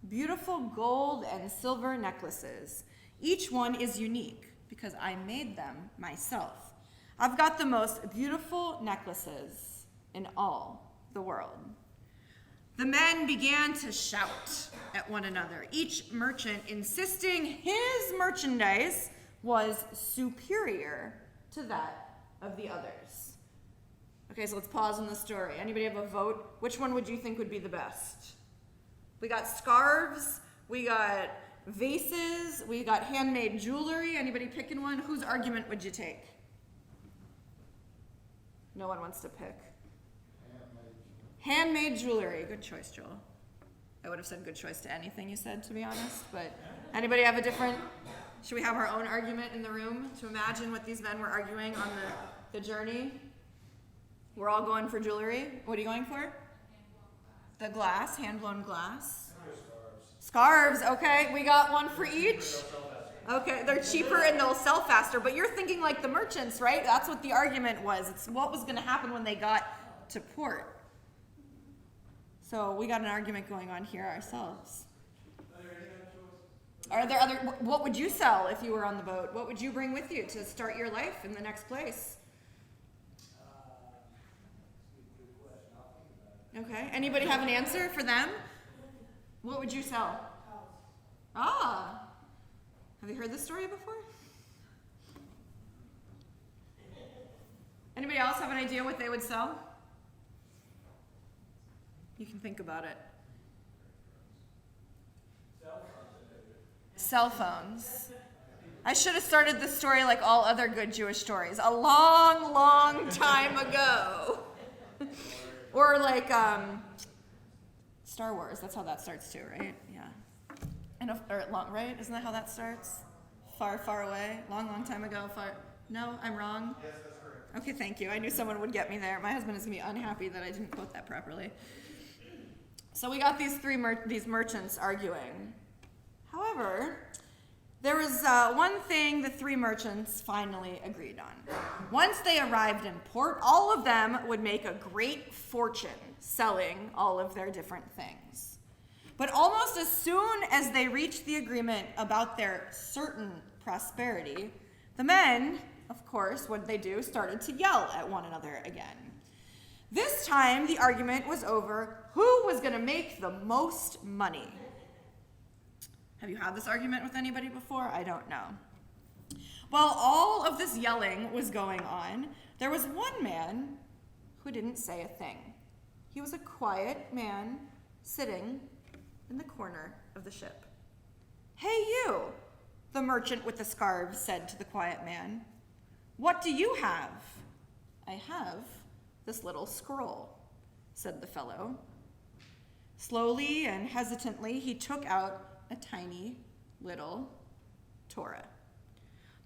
Beautiful gold and silver necklaces. Each one is unique because I made them myself. I've got the most beautiful necklaces in all the world. The men began to shout at one another, each merchant insisting his merchandise was superior to that of the others. Okay, so let's pause on the story. Anybody have a vote? Which one would you think would be the best? We got scarves, we got vases, we got handmade jewelry. Anybody picking one? Whose argument would you take? No one wants to pick. Handmade jewelry. Good choice, Joel. I would have said good choice to anything you said, to be honest, but anybody have a different, should we have our own argument in the room to imagine what these men were arguing on the journey? We're all going for jewelry. What are you going for? The glass, hand-blown glass. Scarves, okay. We got one for each. Okay, they're cheaper and they'll sell faster, but you're thinking like the merchants, right? That's what the argument was. It's what was going to happen when they got to port. So we got an argument going on here ourselves. Are there other, what would you sell if you were on the boat? What would you bring with you to start your life in the next place? Okay, anybody have an answer for them? What would you sell? Ah, have you heard this story before? Anybody else have an idea what they would sell? You can think about it. Cell phones. I should have started this story like all other good Jewish stories. A long, long time ago. Or like Star Wars. That's how that starts too, right? Yeah. Right? Isn't that how that starts? Far, far away. Long, long time ago. Far. No, I'm wrong? Yes, that's correct. Okay, thank you. I knew someone would get me there. My husband is going to be unhappy that I didn't quote that properly. So we got these these merchants arguing. However, there was one thing the three merchants finally agreed on. Once they arrived in port, all of them would make a great fortune selling all of their different things. But almost as soon as they reached the agreement about their certain prosperity, the men, of course, what did they do? Started to yell at one another again. This time, the argument was over who was going to make the most money. Have you had this argument with anybody before? I don't know. While all of this yelling was going on, there was one man who didn't say a thing. He was a quiet man sitting in the corner of the ship. "Hey you," the merchant with the scarves said to the quiet man. "What do you have?" "I have this little scroll," said the fellow. Slowly and hesitantly, he took out a tiny little Torah.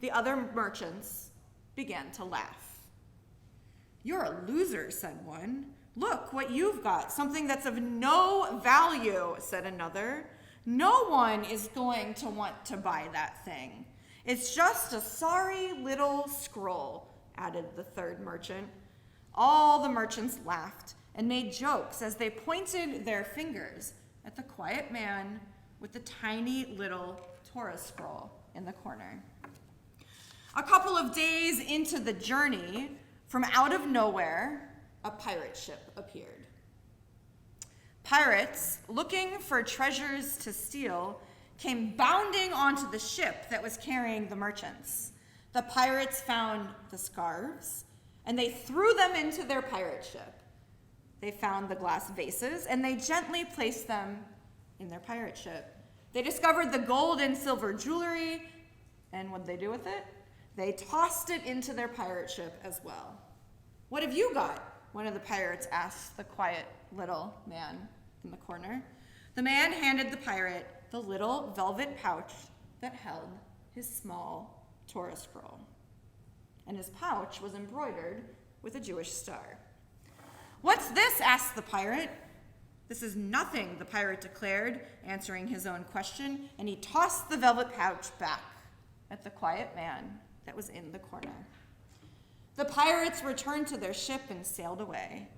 The other merchants began to laugh. "You're a loser," said one. "Look what you've got, something that's of no value," said another. "No one is going to want to buy that thing. It's just a sorry little scroll," added the third merchant. All the merchants laughed and made jokes as they pointed their fingers at the quiet man with the tiny little Torah scroll in the corner. A couple of days into the journey, from out of nowhere, a pirate ship appeared. Pirates, looking for treasures to steal, came bounding onto the ship that was carrying the merchants. The pirates found the scarves, and they threw them into their pirate ship. They found the glass vases, and they gently placed them in their pirate ship. They discovered the gold and silver jewelry, and what did they do with it? They tossed it into their pirate ship as well. "What have you got?" one of the pirates asked the quiet little man in the corner. The man handed the pirate the little velvet pouch that held his small Torah scroll. And his pouch was embroidered with a Jewish star. "What's this?" asked the pirate. "This is nothing," the pirate declared, answering his own question, and he tossed the velvet pouch back at the quiet man that was in the corner. The pirates returned to their ship and sailed away.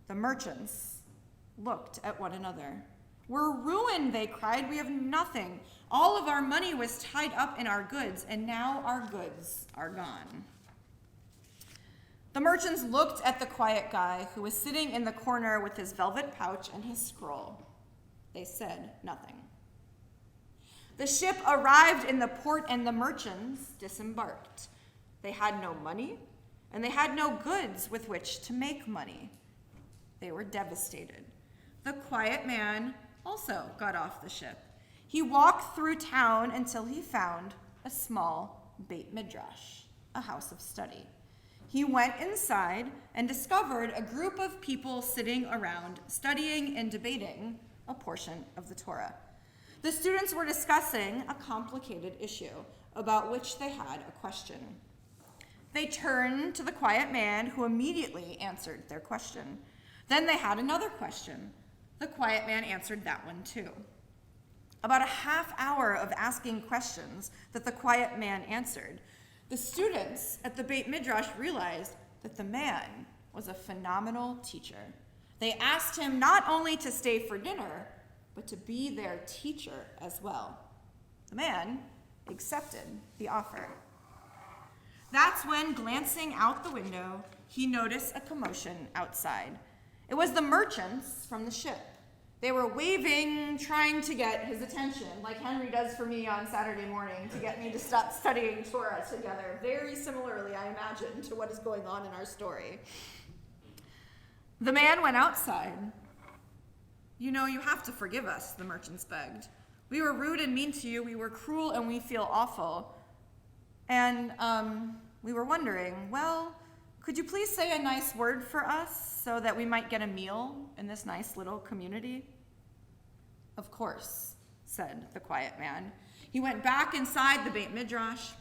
The merchants looked at one another. "We're ruined," they cried. "We have nothing. All of our money was tied up in our goods, and now our goods are gone." The merchants looked at the quiet guy who was sitting in the corner with his velvet pouch and his scroll. They said nothing. The ship arrived in the port and the merchants disembarked. They had no money, and they had no goods with which to make money. They were devastated. The quiet man also got off the ship. He walked through town until he found a small Beit Midrash, a house of study. He went inside and discovered a group of people sitting around studying and debating a portion of the Torah. The students were discussing a complicated issue about which they had a question. They turned to the quiet man, who immediately answered their question. Then they had another question. The quiet man answered that one too. About a half hour of asking questions that the quiet man answered, the students at the Beit Midrash realized that the man was a phenomenal teacher. They asked him not only to stay for dinner, but to be their teacher as well. The man accepted the offer. That's when, glancing out the window, he noticed a commotion outside. It was the merchants from the ship. They were waving, trying to get his attention, like Henry does for me on Saturday morning to get me to stop studying Torah together. Very similarly, I imagine, to what is going on in our story. The man went outside. "You know, you have to forgive us," the merchants begged. "We were rude and mean to you. We were cruel and we feel awful. And we were wondering, well, could you please say a nice word for us so that we might get a meal in this nice little community?" "Of course," said the quiet man. He went back inside the Beit Midrash.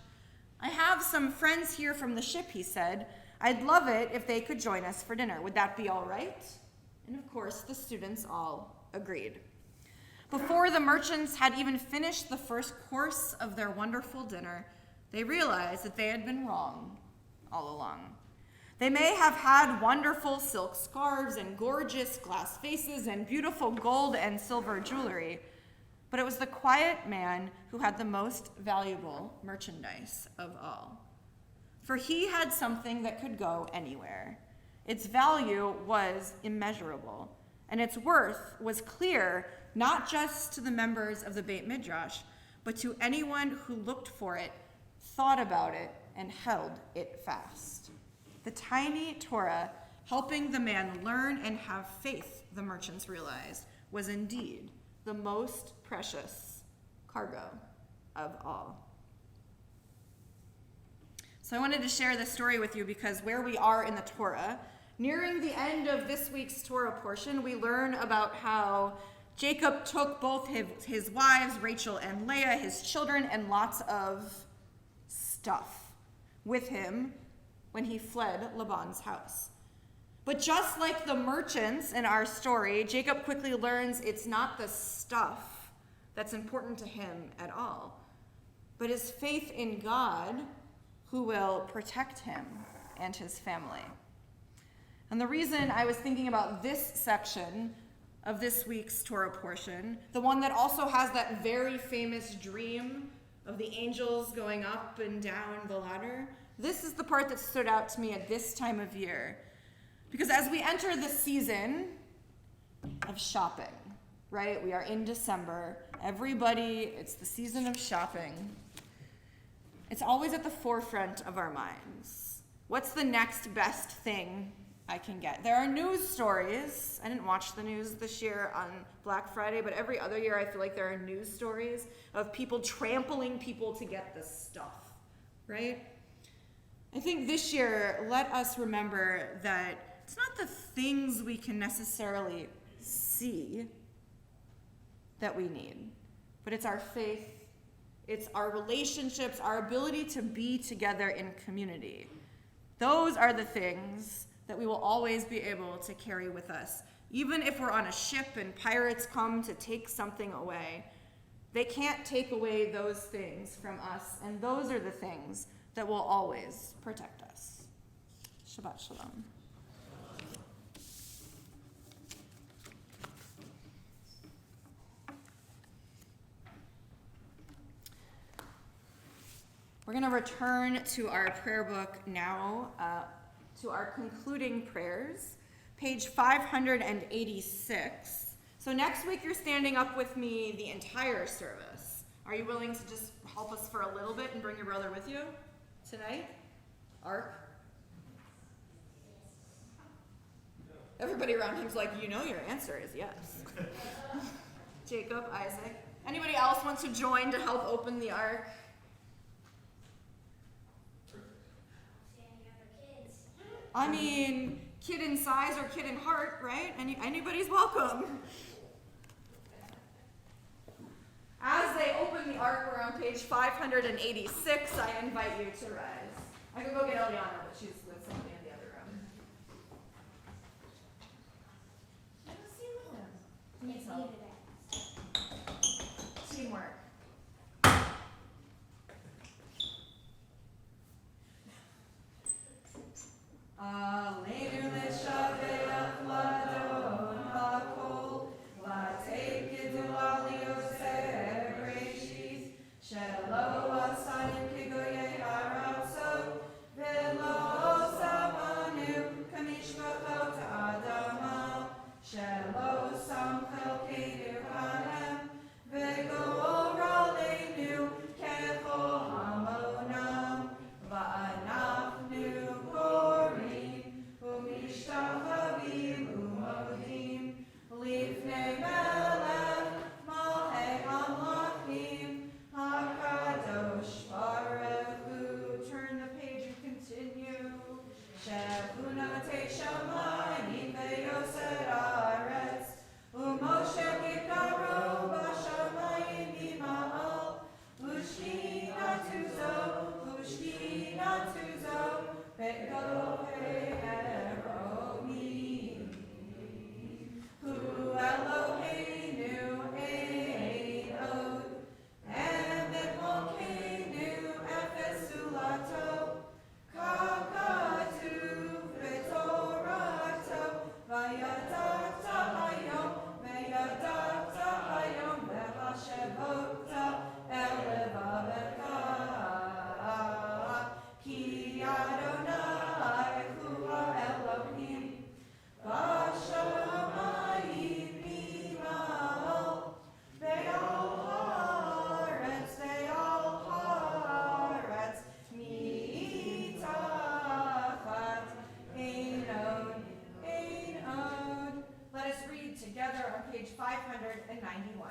"I have some friends here from the ship," he said. "I'd love it if they could join us for dinner. Would that be all right?" And of course, the students all agreed. Before the merchants had even finished the first course of their wonderful dinner, they realized that they had been wrong all along. They may have had wonderful silk scarves and gorgeous glass vases and beautiful gold and silver jewelry, but it was the quiet man who had the most valuable merchandise of all. For he had something that could go anywhere. Its value was immeasurable, and its worth was clear not just to the members of the Beit Midrash, but to anyone who looked for it, thought about it, and held it fast. The tiny Torah, helping the man learn and have faith, the merchants realized, was indeed the most precious cargo of all. So I wanted to share this story with you because where we are in the Torah, nearing the end of this week's Torah portion, we learn about how Jacob took both his wives, Rachel and Leah, his children, and lots of stuff with him when he fled Laban's house. But just like the merchants in our story, Jacob quickly learns it's not the stuff that's important to him at all, but his faith in God, who will protect him and his family. And the reason I was thinking about this section of this week's Torah portion, the one that also has that very famous dream of the angels going up and down the ladder, this is the part that stood out to me at this time of year. Because as we enter the season of shopping, right? We are in December. Everybody, it's the season of shopping. It's always at the forefront of our minds. What's the next best thing I can get? There are news stories. I didn't watch the news this year on Black Friday, but every other year I feel like there are news stories of people trampling people to get this stuff, right? I think this year, let us remember that it's not the things we can necessarily see that we need, but it's our faith, it's our relationships, our ability to be together in community. Those are the things that we will always be able to carry with us. Even if we're on a ship and pirates come to take something away, they can't take away those things from us, and those are the things that will always protect us. Shabbat shalom. We're going to return to our prayer book now, to our concluding prayers, page 586. So next week you're standing up with me the entire service. Are you willing to just help us for a little bit and bring your brother with you tonight? Ark? Everybody around him's like, you know your answer is yes. Jacob, Isaac. Anybody else want to join to help open the ark? I mean, kid in size or kid in heart, right? Anybody's welcome. As they open the ark, we're on page 586. I invite you to rise. I could go get Eliana, but she's with somebody in the other room. Let's see with them. Needs help. Teamwork. Aleinu leshaveh ladon hakol, v'teikedu al Yosef Bereshis, shelo asanim kigoyei haratzot, v'lo samanu kamishpachot ha'adama, shelo sam chelkeinu kanem, v'gora leinu kechol hamonam, v'anachnu korim, umishtachavim umodim, lifnei melech malchei hamlachim, hakadosh baruch hu. Turn the page and continue. Shevuna teishamayim ve'yoser haaretz, u'Moshe kikaro b'shamayim ima'al, u'shkinatu zo, ve'gohei eromim. Hu Eloheinu ein od, emet molkeinu efes ulato, kakatuv b'torato, vayadata hayom ve'hashevota el levavecha, ki Adonai hu ha'Elohim, v'shamayim ima'al, ve'al haaretz mitachat ein od. Let us read together on page 591.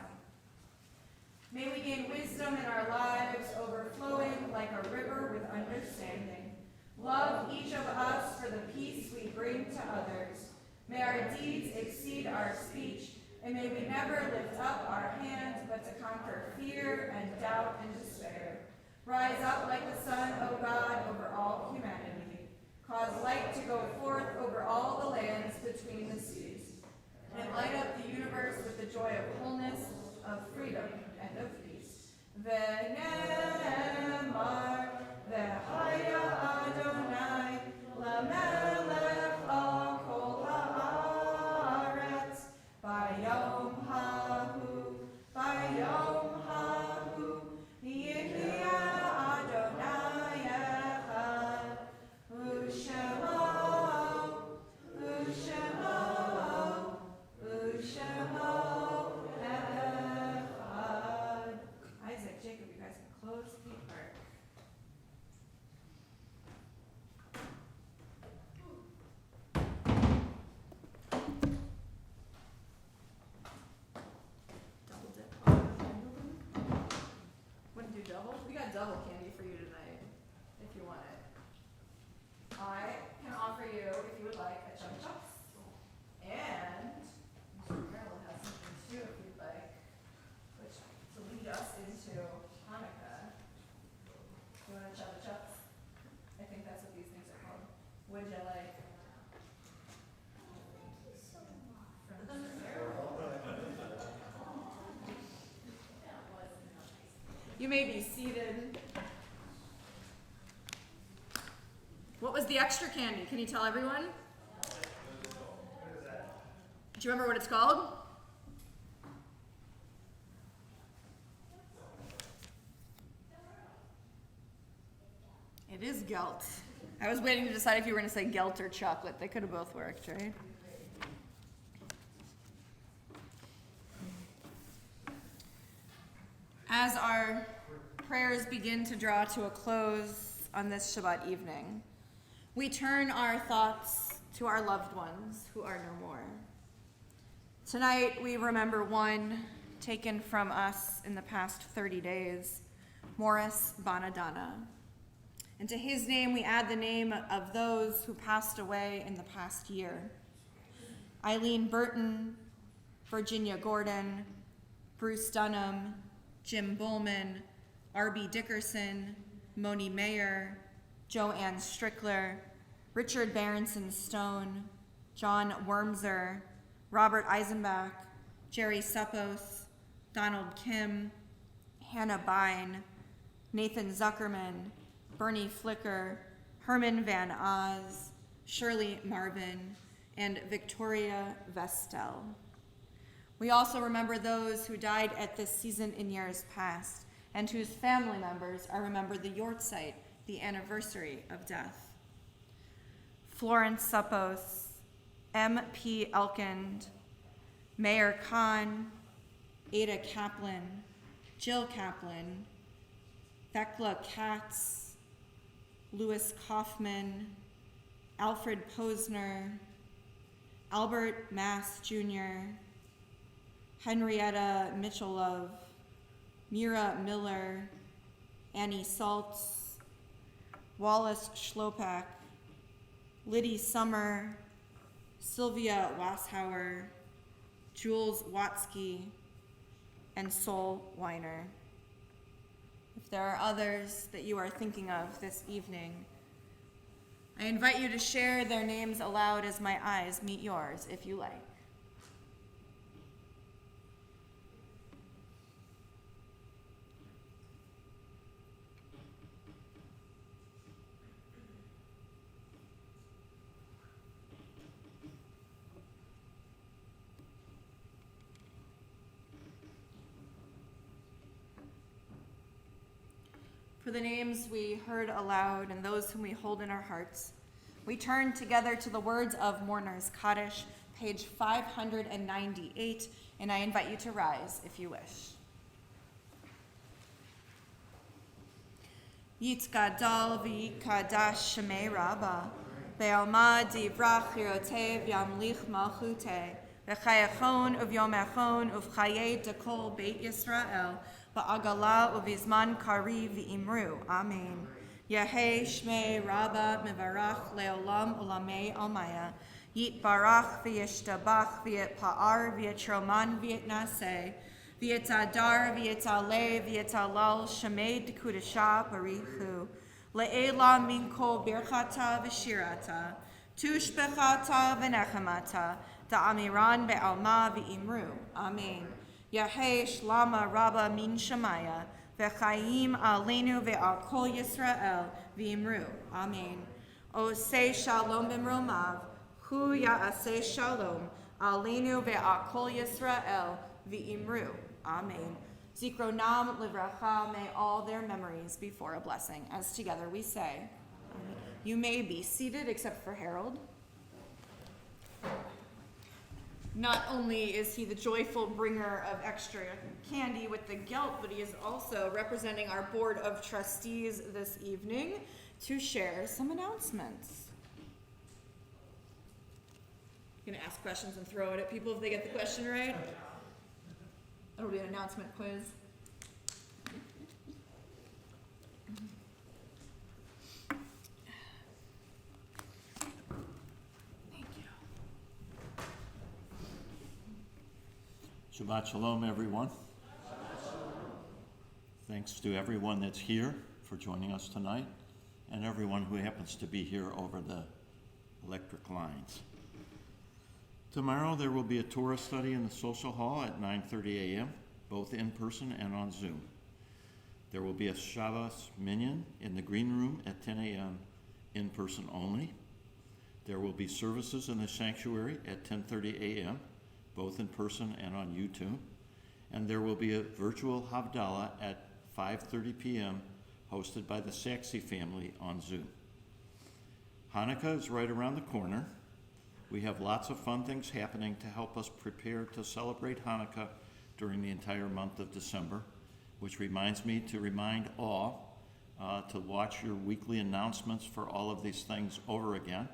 May we gain wisdom in our lives, overflowing like a river with understanding. Love each of us for the peace we bring to others. May our deeds exceed our speech, and may we never lift up our hands but to conquer fear and doubt and despair. Rise up like the sun, O God, over all humanity. Cause light to go forth over all the lands between the seas, and light up the universe with the joy of wholeness, of freedom, and of peace. V'nemar v'haya Adonai lamelech al kol haaretz bayom hahu yihyeh Adonai echad u'shemo echad. Isaac, Jacob, you guys can close the ark. Double dip. Want to do double? We got double candy for you tonight, if you want it. What'd you like? You may be seated. What was the extra candy? Can you tell everyone? Do you remember what it's called? It is Gelt. I was waiting to decide if you were going to say Gelt or chocolate. They could have both worked, right? As our prayers begin to draw to a close on this Shabbat evening, we turn our thoughts to our loved ones who are no more. Tonight we remember one taken from us in the past 30 days, Morris Bonadonna. And to his name we add the name of those who passed away in the past year. Eileen Burton, Virginia Gordon, Bruce Dunham, Jim Bullman, R.B. Dickerson, Moni Mayer, Joanne Strickler, Richard Berenson Stone, John Wormser, Robert Eisenbach, Jerry Suppos, Donald Kim, Hannah Bine, Nathan Zuckerman, Bernie Flicker, Herman Van Oz, Shirley Marvin, and Victoria Vestel. We also remember those who died at this season in years past, and whose family members are remembered the Yortzeit, the anniversary of death. Florence Suppos, M.P. Elkind, Mayor Khan, Ada Kaplan, Jill Kaplan, Thekla Katz, Louis Kaufman, Alfred Posner, Albert Mass Jr., Henrietta Mitchellove, Mira Miller, Annie Saltz, Wallace Schlopak, Liddy Summer, Sylvia Wasshauer, Jules Watsky, and Sol Weiner. If there are others that you are thinking of this evening, I invite you to share their names aloud as my eyes meet yours, if you like. For the names we heard aloud and those whom we hold in our hearts, we turn together to the words of Mourner's Kaddish, page 598, and I invite you to rise if you wish. Yitkadal v'yitkadash shemei Rabbah, ve'alma divrach hirotev yamlich malchuteh, v'chayachon uv'yomachon uv'chayei dekol beit Yisrael, Ba'agala uvizman kari v'imru. Amen. Yehei shmei Rabbah mevarach leolam olamei almaya. Yit barach v'yishtabach v'yitpa'ar v'yitroman v'yitnaseh. V'yitadar v'yitaleh v'yitalal shemei dekudasha barichu. Le'ela min kol birchata v'shirata. Tushbechata v'nechemata. Da'amiran be'alma v'imru. Amen. Yahei shlama rabba min shamaya, v'chayim aleinu ve'al kol Yisrael, v'imru. Amen. Osei shalom b'mromav, hu ya'aseh shalom, aleinu ve'al kol Yisrael, v'imru. Amen. Zikronam livracha, may all their memories be for a blessing. As together we say, Amen. You may be seated except for Harold. Not only is he the joyful bringer of extra candy with the gelt, but he is also representing our Board of Trustees this evening to share some announcements. You're gonna ask questions and throw it at people if they get the question right? That'll be an announcement quiz. Shabbat Shalom, everyone. Thanks to everyone that's here for joining us tonight, and everyone who happens to be here over the electric lines. Tomorrow there will be a Torah study in the social hall at 9:30 a.m., both in person and on Zoom. There will be a Shabbos minyan in the green room at 10 a.m., in person only. There will be services in the sanctuary at 10:30 a.m., both in person and on YouTube. And there will be a virtual Havdalah at 5:30 p.m., hosted by the Saxey family on Zoom. Hanukkah is right around the corner. We have lots of fun things happening to help us prepare to celebrate Hanukkah during the entire month of December, which reminds me to remind all to watch your weekly announcements for all of these things over again.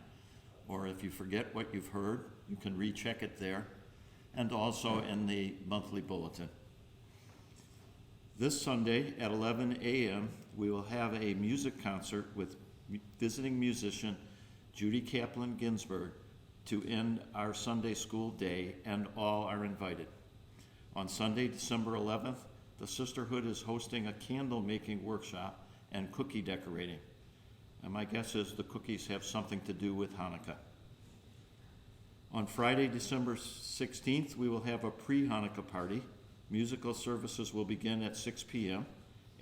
Or if you forget what you've heard, you can recheck it there, and also in the monthly bulletin. This Sunday at 11 a.m., we will have a music concert with visiting musician Judy Kaplan Ginsburg to end our Sunday school day, and all are invited. On Sunday, December 11th, the Sisterhood is hosting a candle making workshop and cookie decorating. And my guess is the cookies have something to do with Hanukkah. On Friday, December 16th, we will have a pre-Hanukkah party. Musical services will begin at 6 p.m.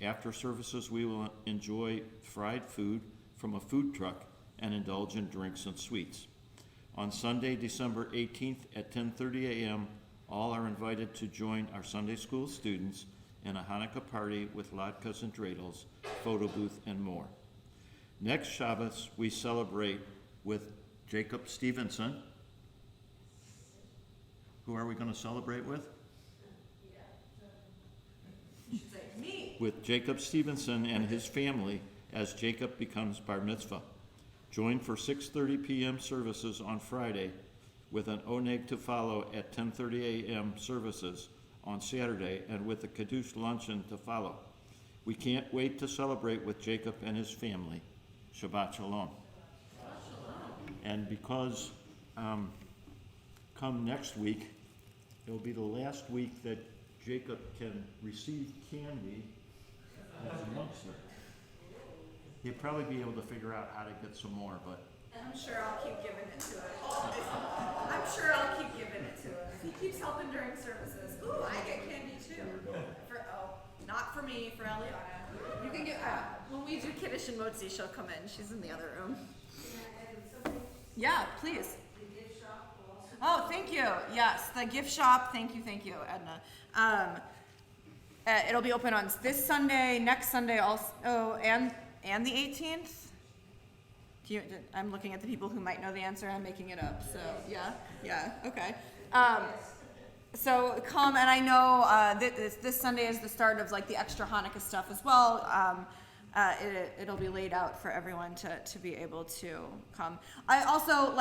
After services, we will enjoy fried food from a food truck and indulge in drinks and sweets. On Sunday, December 18th at 10:30 a.m., all are invited to join our Sunday school students in a Hanukkah party with latkes and dreidels, photo booth, and more. Next Shabbos, we celebrate with Jacob Stevenson. Who are we going to celebrate with? You should say me. With Jacob Stevenson and his family as Jacob becomes bar mitzvah. Join for 6:30 p.m. services on Friday with an oneg to follow at 10:30 a.m. services on Saturday, and with a Kiddush luncheon to follow. We can't wait to celebrate with Jacob and his family. Shabbat Shalom. And because come next week, it'll be the last week that Jacob can receive candy as a youngster. He'd probably be able to figure out how to get some more, but I'm sure I'll keep giving it to him. I'm sure I'll keep giving it to him. If he keeps helping during services. Ooh, I get candy too. Not for me, for Eliana. You can get, when we do Kiddush and Motzi, she'll come in. She's in the other room. Yeah, please. The gift shop will also. Oh, thank you. Yes, the gift shop. Thank you, Edna. It'll be open on this Sunday, next Sunday also, and the 18th. I'm looking at the people who might know the answer. I'm making it up. So yeah, okay. So come, and I know this Sunday is the start of like the extra Hanukkah stuff as well. It'll be laid out for everyone to be able to come. I also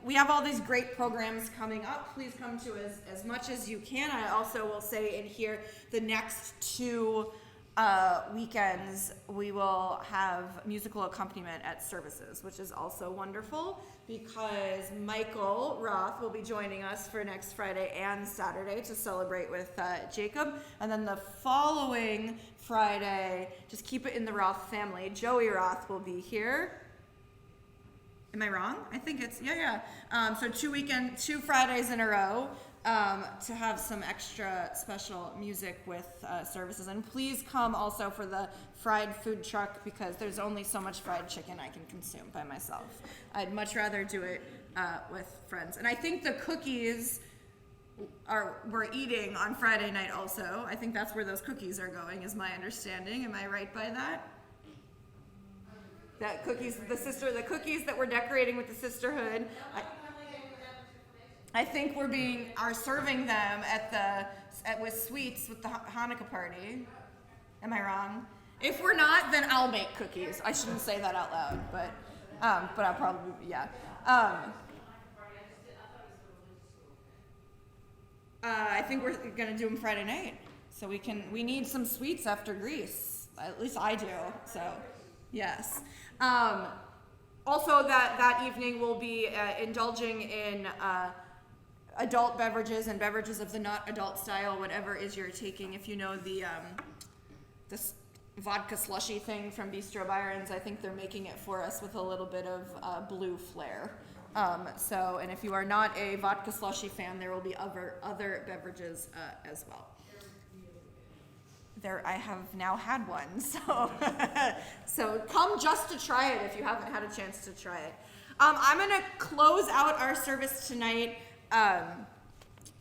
we have all these great programs coming up. Please come to as much as you can. I also will say in here, the next 2 weekends we will have musical accompaniment at services, which is also wonderful because Michael Roth will be joining us for next Friday and Saturday to celebrate with Jacob. And then the following Friday, just keep it in the Roth family, Joey Roth will be here. Am I wrong? I think it's, yeah. So 2 Fridays in a row to have some extra special music with services. And please come also for the fried food truck because there's only so much fried chicken I can consume by myself. I'd much rather do it with friends. And I think the cookies we're eating on Friday night also. I think that's where those cookies are going, is my understanding. Am I right by that? That cookies, the cookies that we're decorating with the sisterhood. I think are serving them with sweets with the Hanukkah party. Am I wrong? If we're not, then I'll make cookies. I shouldn't say that out loud, but I'll probably, yeah. I think we're gonna do them Friday night, so we need some sweets after Greece. At least I do. So, yes. Also, that evening we'll be indulging in adult beverages and beverages of the not adult style, whatever is you're taking. If you know the vodka slushy thing from Bistro Byron's, I think they're making it for us with a little bit of blue flair. And if you are not a vodka slushy fan, there will be other beverages as well. I have now had one, so so come just to try it if you haven't had a chance to try it. I'm gonna close out our service tonight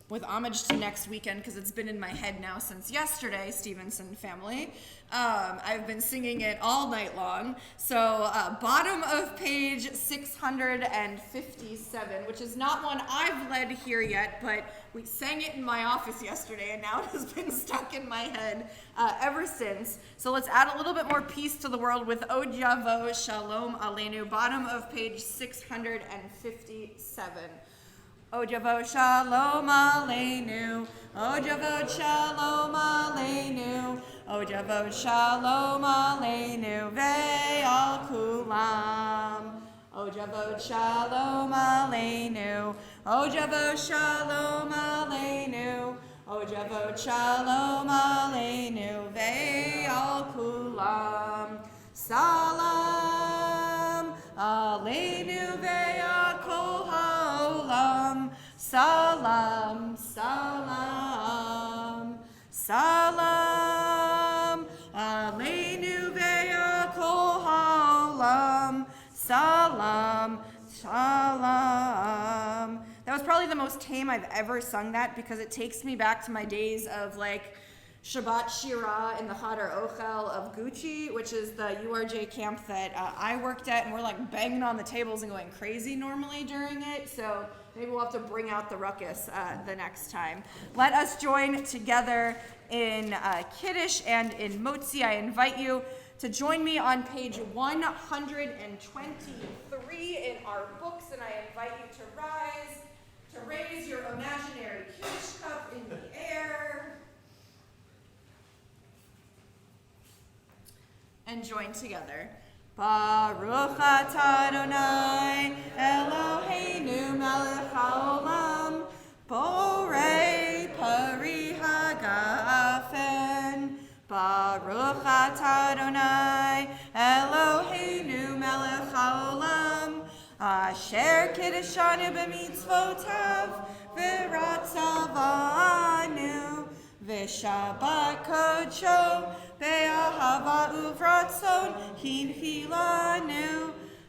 with homage to next weekend because it's been in my head now since yesterday, Stevenson family. I've been singing it all night long. So bottom of page 657, which is not one I've led here yet, but we sang it in my office yesterday and now it has been stuck in my head ever since. So let's add a little bit more peace to the world with O Javo Shalom Aleinu, bottom of page 657. O Javo Shalom Aleinu, O Javo Shalom Aleinu, O Javo Shalom Aleinu, Ve'al Kulam. O Javo Shalom Aleinu, O Javo Shalom Aleinu, O Javo Shalom Aleinu, Ve'al Kulam. Salam Aleinu Ve'al Kol Ha'olam. Salam, salam, salam Aleinu Ve'al Kol Ha'olam. Salam, salam. That was probably the most tame I've ever sung that because it takes me back to my days of like Shabbat Shirah in the Hadar Ochel of Gucci, which is the URJ camp that I worked at, and we're like banging on the tables and going crazy normally during it, so maybe we'll have to bring out the ruckus the next time. Let us join together in Kiddush and in Motzi. I invite you to join me on page 123 in our books, and I invite you to raise your imaginary Kiddush cup in the air, and join together. Baruch atah Adonai Eloheinu melech haolam borei pari hagafen. Baruch atah Adonai Eloheinu melech haolam asher kiddeshanu b'mitzvotav v'ratzavanu v'shabbat kodsho be'ahava uvratzon hinchilanu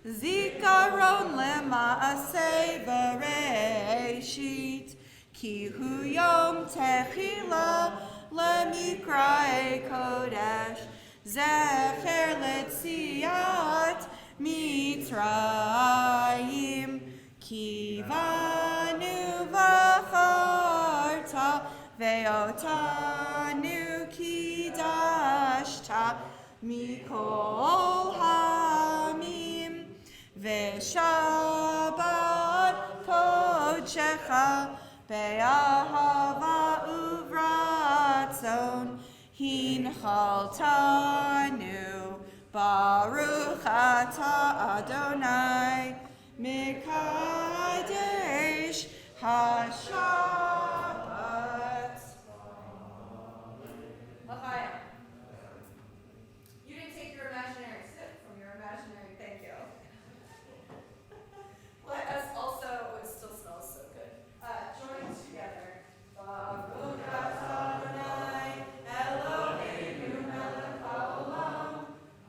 zikaron lema'aseh v'reishit ki hu yom techila lemikrae kodesh zecher letziat mitzrayim kivanu v'charta ve'otanu kidashta mikol hamim ve'shabbat kodshecha be'ahava uvratzon hinchaltanu baruch atah Adonai mikadesh hashabbat. L'chaim. You didn't take your imaginary sip from your imaginary, thank you. Let us also, it still smells so good, join together. Baruch atah Adonai Eloheinu melech haolam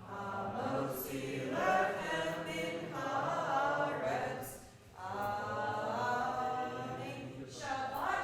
hamotzi lechem min haaretz. Amen. Shabbat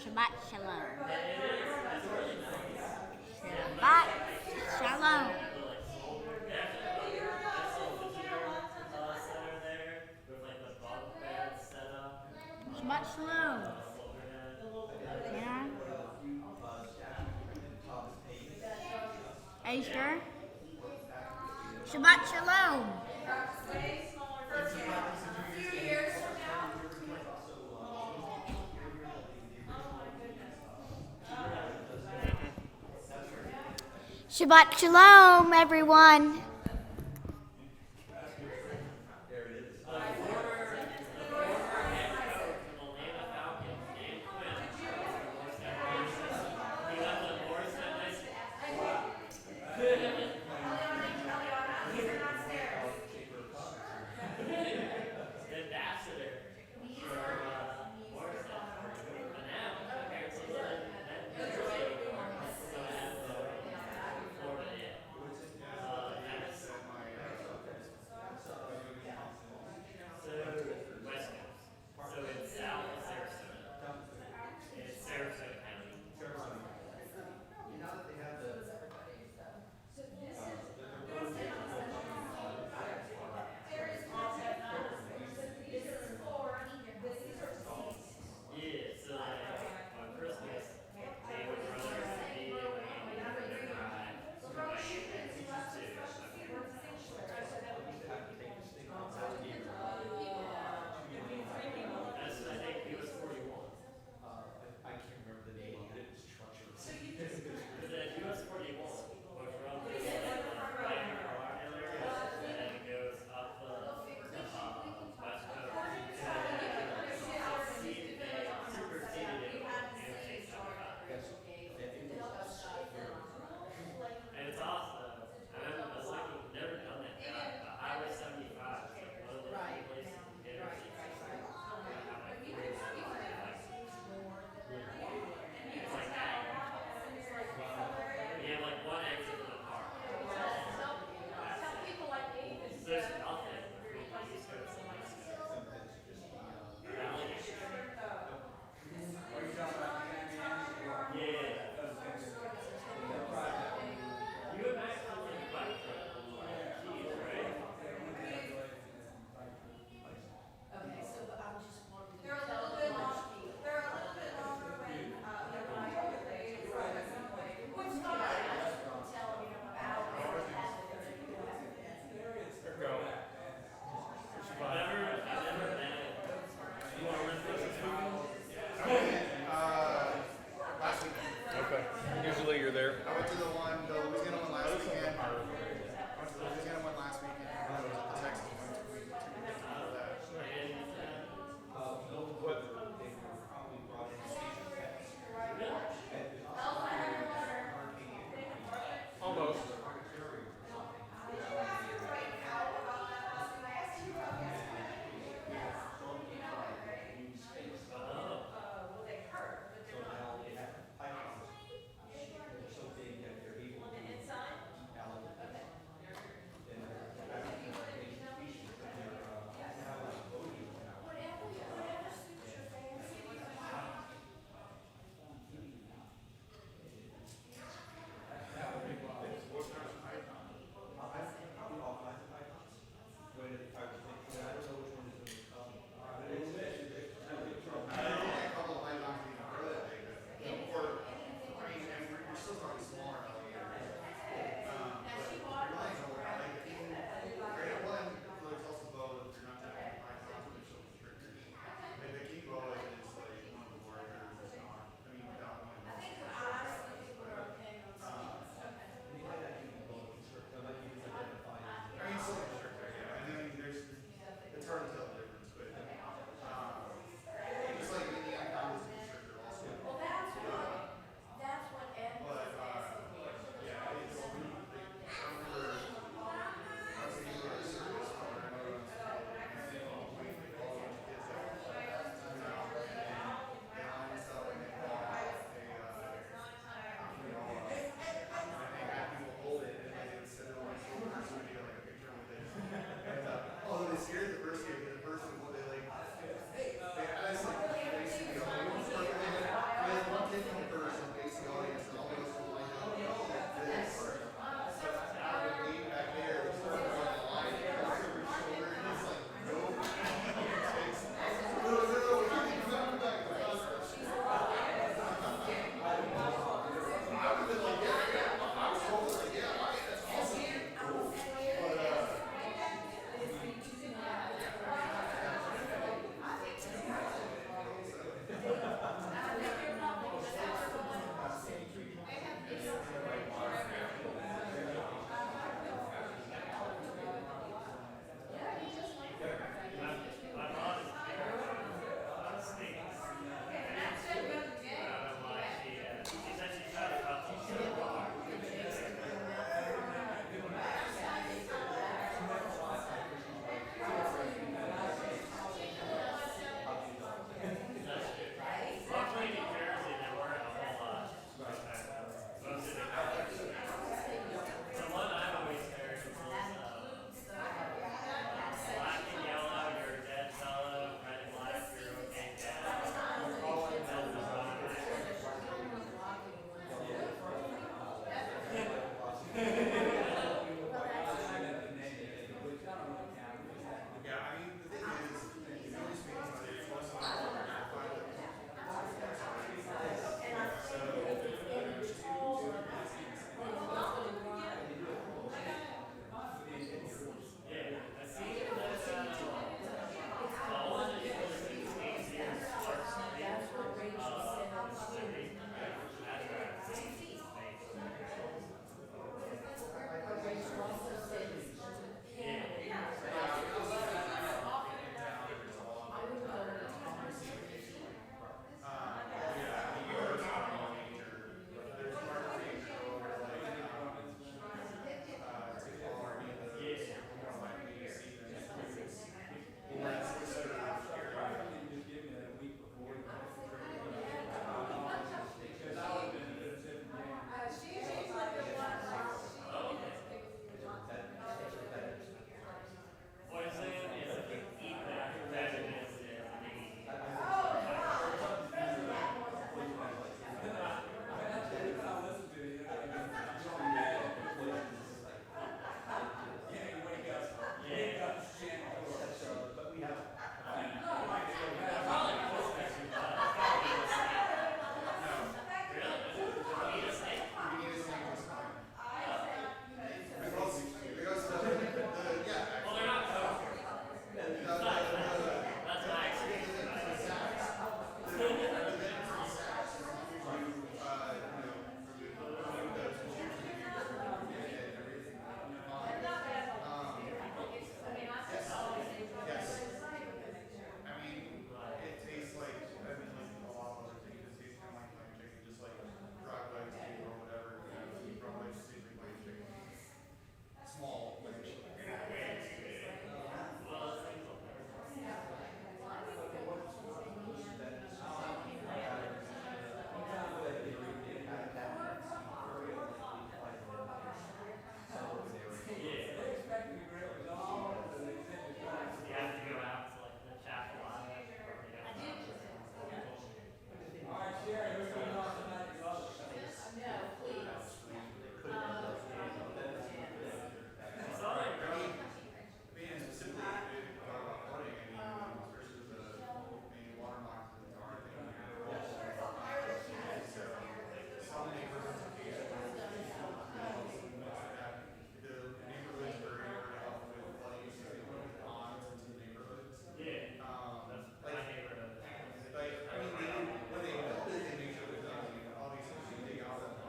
Shabbat shalom. Shabbat shalom. Shabbat shalom. Yeah. Are you sure? Shabbat shalom. Shabbat shalom, everyone.